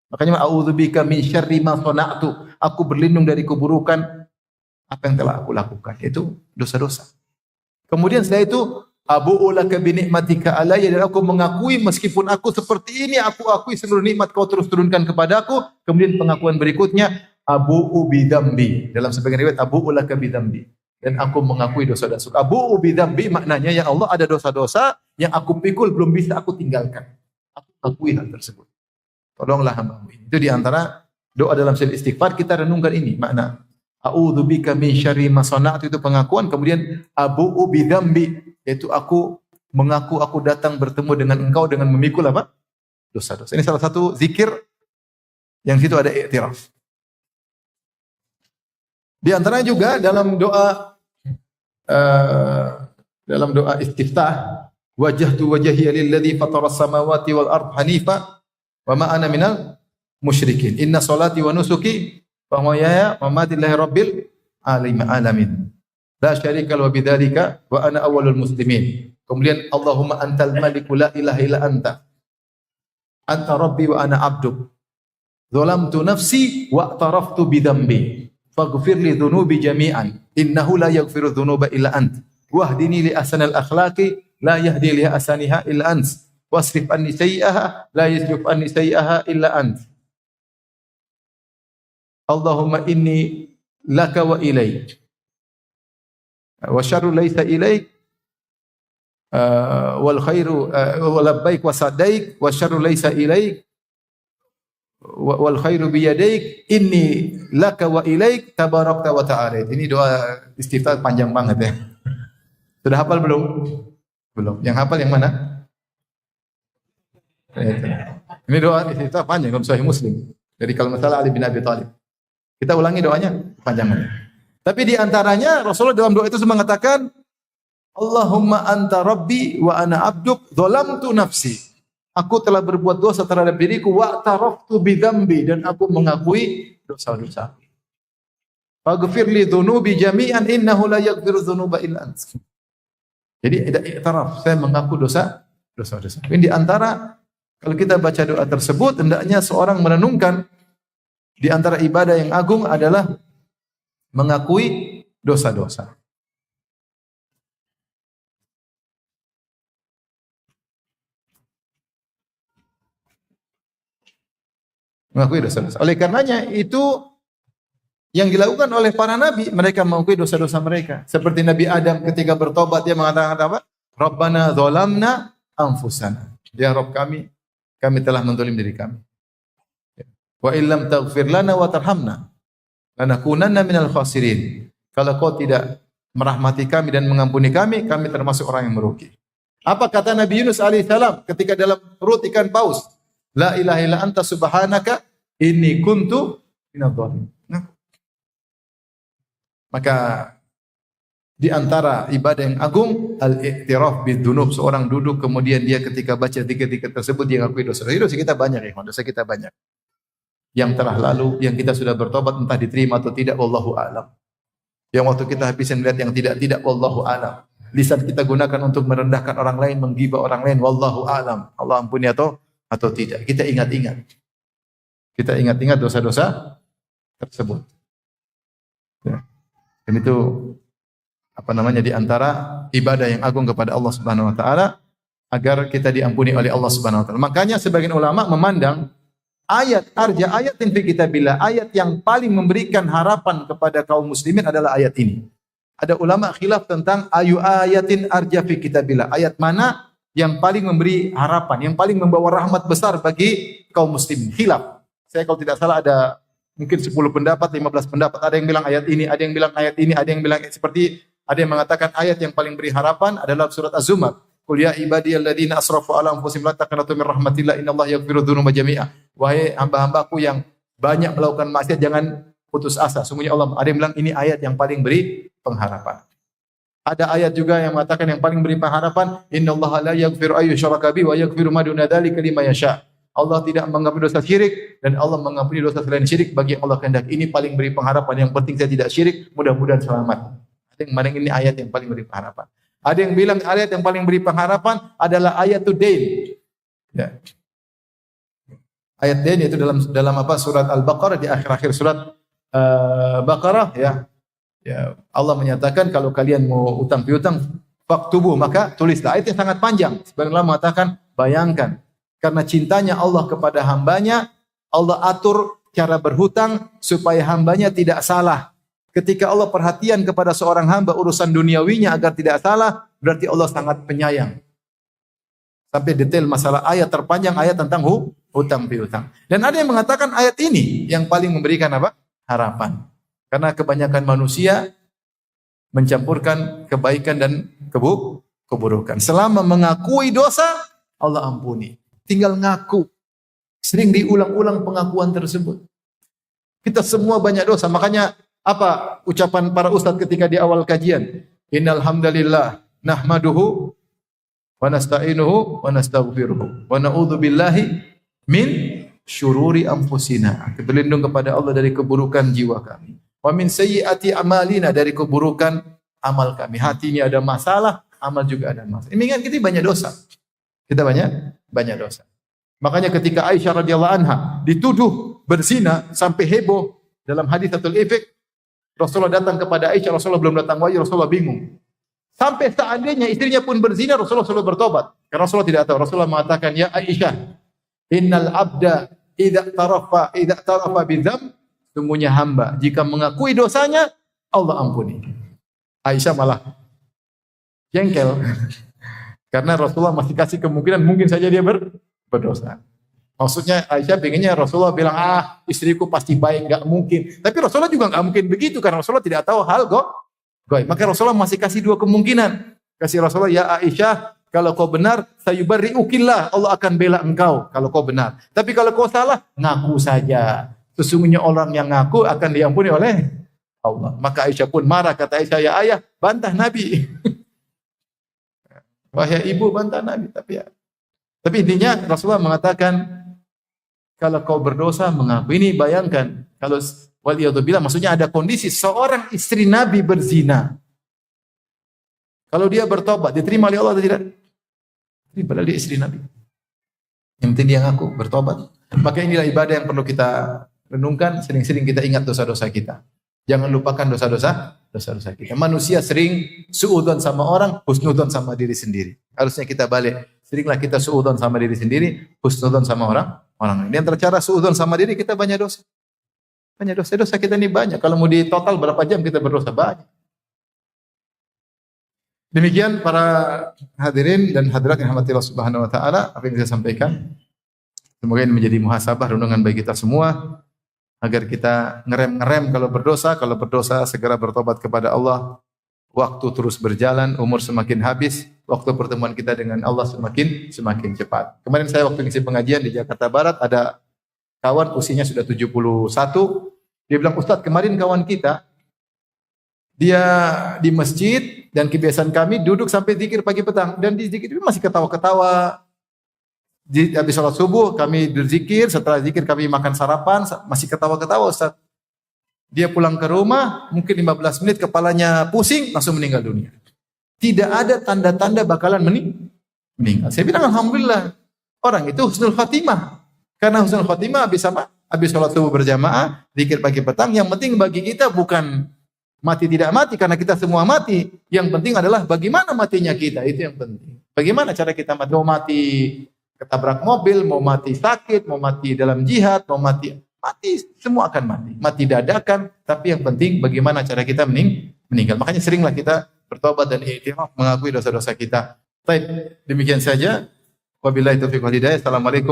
[SPEAKER 1] Makanya a'udzu bika min syarri ma sana'tu. Aku berlindung dari keburukan apa yang telah aku lakukan. Itu dosa-dosa. Kemudian setelah itu abu'u laka bi ni'matika alayya, dan aku mengakui meskipun aku seperti ini, aku akui seluruh nikmat kau terus turunkan kepadaku. Kemudian pengakuan berikutnya abu'u bi dzambi. Dalam sebagian riwayat abu'u laka bi dzambi. Dan aku mengakui dosa-dosa. Abu'u bi dzambi maknanya, ya Allah, ada dosa-dosa yang aku pikul belum bisa aku tinggalkan. Aku akui hal tersebut. Tolonglah hamba-Mu ini. Itu di antara doa dalam sel istighfar, kita renungkan ini makna a'udzu bika min syarri ma sana'tu, itu pengakuan. Kemudian abu'u bi dzambi, yaitu aku mengaku aku datang bertemu dengan engkau dengan memikul apa? Dosa-dosa. Ini salah satu zikir yang situ ada i'tiraf. Di antaranya juga dalam doa istiftah, wajjahtu wajhiya lilladzi fataras samawati wal ard hanifa wa ma ana minal musyrikin. Inna salati wa nusuki wa mahyaya wa mamati lillahi rabbil alamin. La syarika lahu bidzalika wa ana awwalul muslimin. Kemudian Allahumma antal maliku la ilaha illa anta. Anta rabbi wa ana abduk. Zalamtu nafsi wa i'taraftu bi dhanbi. Faghfir li dhunubi jami'an. Innahu la yaghfiru dhunuba illa ant. Wahdini li ahsanil akhlaqi la yahdi li ahsaniha illa ant. Wasrif anni sayyi'aha la yasrif anni sayyi'aha illa ant. Allahumma inni laka wa ilaik. Wa syarru laisa ilaik wal khairu wa labbaik wa sadaik wa syarru laisa ilaik wal khairu bi yadaik inni laka wa ilaik tabarakta wa ta'ala. Ini doa istiftah panjang banget ya. Sudah hafal belum? Belum. Yang hafal yang mana? Ini doa istiftah panjang dalam Sahih Muslim dari kalau masalah Ali bin Abi Thalib. Kita ulangi doanya panjangannya. Tapi di antaranya Rasulullah dalam doa itu mengatakan, Allahumma anta rabbi wa ana abduk, zalamtu nafsi. Aku telah berbuat dosa terhadap diriku, wa taraftu bi dzambi, dan aku mengakui dosa-dosa. Faghfir li dzunubi jami'an innahu la yaghfiru dzunuba illa ant. Jadi i'taraf, saya mengaku dosa-dosa. Ini di antara kalau kita baca doa tersebut hendaknya seorang merenungkan di antara ibadah yang agung adalah mengakui dosa-dosa. Mengakui dosa-dosa. Oleh karenanya itu yang dilakukan oleh para nabi, mereka mengakui dosa-dosa mereka. Seperti Nabi Adam ketika bertobat dia mengatakan apa? Rabbana dzalamna anfusana. Ya Rabb kami telah menzalim diri kami. Wa illam taghfir lana wa tarhamna lanakunanna minal khasirin. Kalau kau tidak merahmati kami dan mengampuni kami, kami termasuk orang yang merugi. Apa kata Nabi Yunus alaihissalam ketika dalam perut ikan paus? La ilaha illa anta subhanaka inni kuntu minadh dhalimin. Maka di antara ibadah yang agung al-i'tiraf bidzunub, seorang duduk kemudian dia ketika baca zikir-zikir tersebut dia ngakui dosa. Dosa kita banyak ya, dosa kita banyak. Yang telah lalu, yang kita sudah bertobat entah diterima atau tidak, wallahu a'lam. Yang waktu kita habisin lihat yang tidak, wallahu a'lam. Lisan kita gunakan untuk merendahkan orang lain, menggibah orang lain, wallahu a'lam. Allah ampuni atau tidak. Kita ingat-ingat. Kita ingat-ingat dosa-dosa tersebut. Ya. Dan itu di antara ibadah yang agung kepada Allah Subhanahu wa taala agar kita diampuni oleh Allah Subhanahu wa taala. Makanya sebagian ulama memandang ayat fi kitabillah, ayat yang paling memberikan harapan kepada kaum muslimin adalah ayat ini. Ada ulama khilaf tentang ayu ayatin arja fi kitabillah. Ayat mana yang paling memberi harapan, yang paling membawa rahmat besar bagi kaum muslimin. Khilaf. Saya kalau tidak salah ada mungkin 10 pendapat, 15 pendapat. Ada yang bilang ayat ini, ada yang bilang ayat ini, ada yang bilang seperti ada yang mengatakan ayat yang paling beri harapan adalah surat Az-Zumar. Qul ya ibadiyalladzina asrafu ala anfusihim la taqnatu min rahmatillah innallaha yaghfiru dzunuba jami'a. Wahai hamba-hambaku yang banyak melakukan maksiat jangan putus asa. Sungguhnya Allah, ada yang bilang ini ayat yang paling beri pengharapan. Ada ayat juga yang mengatakan yang paling beri pengharapan, innallaha la yaghfiru ayyushraka bihi wa yaghfiru ma duna dzalika liman yasha. Allah tidak mengampuni dosa syirik dan Allah mengampuni dosa selain syirik bagi yang Allah kehendaki. Ini paling beri pengharapan. Yang penting saya tidak syirik, mudah-mudahan selamat. Ada yang mana ini ayat yang paling beri pengharapan. Ada yang bilang ayat yang paling beri pengharapan adalah ayatul dain. Ya. Ayat dain itu dalam surat Al-Baqarah, di akhir-akhir surat Baqarah ya. Ya, Allah menyatakan kalau kalian mau utang piutang faktubu, maka tulislah. Ayat yang sangat panjang. Sebagian ulama mengatakan bayangkan karena cintanya Allah kepada hambanya, Allah atur cara berhutang supaya hambanya tidak salah. Ketika Allah perhatian kepada seorang hamba urusan duniawinya agar tidak salah, berarti Allah sangat penyayang. Sampai detail masalah ayat terpanjang ayat tentang hutang piutang. Dan ada yang mengatakan ayat ini yang paling memberikan apa? Harapan. Karena kebanyakan manusia mencampurkan kebaikan dan keburukan. Selama mengakui dosa, Allah ampuni. Tinggal ngaku. Sering diulang-ulang pengakuan tersebut. Kita semua banyak dosa, makanya apa ucapan para ustadz ketika di awal kajian? Innal hamdalillah nahmaduhu wa nasta'inuhu wa nastaghfiruhu wa na'udzu billahi min syururi anfusina. Berlindung kepada Allah dari keburukan jiwa kami. Wa min sayyiati amalina, dari keburukan amal kami. Hati ini ada masalah, amal juga ada masalah. Ini kan kita banyak dosa. Kita banyak dosa. Makanya ketika Aisyah radhiyallahu anha dituduh berzina sampai heboh dalam haditsatul ifk, Rasulullah datang kepada Aisyah, Rasulullah belum datang wahyu, Rasulullah bingung. Sampai seandainya istrinya pun berzina, Rasulullah selalu bertobat. Karena Rasulullah tidak tahu. Rasulullah mengatakan, "Ya Aisyah, innal abda idza tarafa bidzam, sungguhnya hamba jika mengakui dosanya, Allah ampuni." Aisyah malah jengkel. Karena Rasulullah masih kasih kemungkinan mungkin saja dia berdosa. Maksudnya Aisyah pengennya Rasulullah bilang, istriku pasti baik, enggak mungkin. Tapi Rasulullah juga enggak mungkin begitu karena Rasulullah tidak tahu hal goib. Maka Rasulullah masih kasih dua kemungkinan. Kasih Rasulullah, "Ya Aisyah, kalau kau benar, sayubarri'ukillah, Allah akan bela engkau kalau kau benar. Tapi kalau kau salah, ngaku saja. Sesungguhnya orang yang ngaku akan diampuni oleh Allah." Maka Aisyah pun marah, kata Aisyah, "Ya ayah, bantah Nabi." Wahai ibu, bantah Nabi. Tapi intinya Rasulullah mengatakan, kalau kau berdosa mengaku. Ini bayangkan, kalau waliyadzubillah, maksudnya ada kondisi seorang istri Nabi berzina. Kalau dia bertobat, diterima oleh Allah atau tidak? Ini padahal dia istri Nabi. Yang penting dia ngaku, bertobat. Maka inilah ibadah yang perlu kita renungkan, sering-sering kita ingat dosa-dosa kita. Jangan lupakan dosa-dosa kita. Manusia sering suudzon sama orang, husnudzon sama diri sendiri. Harusnya kita balik. Seringlah kita suudzon sama diri sendiri, husnudzon sama orang. Ini antara cara suudzon sama diri, kita banyak dosa. Banyak dosa kita ini banyak. Kalau mau di total berapa jam kita berdosa, banyak. Demikian para hadirin dan hadirat yang dirahmati Allah Subhanahu wa taala, apa yang saya sampaikan. Semoga ini menjadi muhasabah renungan bagi kita semua agar kita ngerem kalau berdosa segera bertobat kepada Allah. Waktu terus berjalan, umur semakin habis, waktu pertemuan kita dengan Allah semakin cepat. Kemarin saya waktu ngisi pengajian di Jakarta Barat, ada kawan usianya sudah 71. Dia bilang, "Ustaz, kemarin kawan kita dia di masjid dan kebiasaan kami duduk sampai zikir pagi petang, dan di zikir itu masih ketawa-ketawa. Habis sholat subuh kami berzikir, setelah zikir kami makan sarapan, masih ketawa-ketawa Ustaz. Dia pulang ke rumah, mungkin 15 menit kepalanya pusing, langsung meninggal dunia. Tidak ada tanda-tanda bakalan meninggal." Saya bilang, alhamdulillah, orang itu husnul khatimah. Karena husnul khatimah habis sholat subuh berjamaah, zikir pagi petang. Yang penting bagi kita bukan mati tidak mati, karena kita semua mati. Yang penting adalah bagaimana matinya kita, itu yang penting. Bagaimana cara kita mati? Mau mati ketabrak mobil, mau mati sakit, mau mati dalam jihad, mau mati semua akan mati. Mati dadakan, tapi yang penting bagaimana cara kita meninggal. Makanya seringlah kita bertobat dan i'tiraf, mengakui dosa-dosa kita. Baik, demikian saja. Wabillahi taufiq wal hidayah. Assalamualaikum.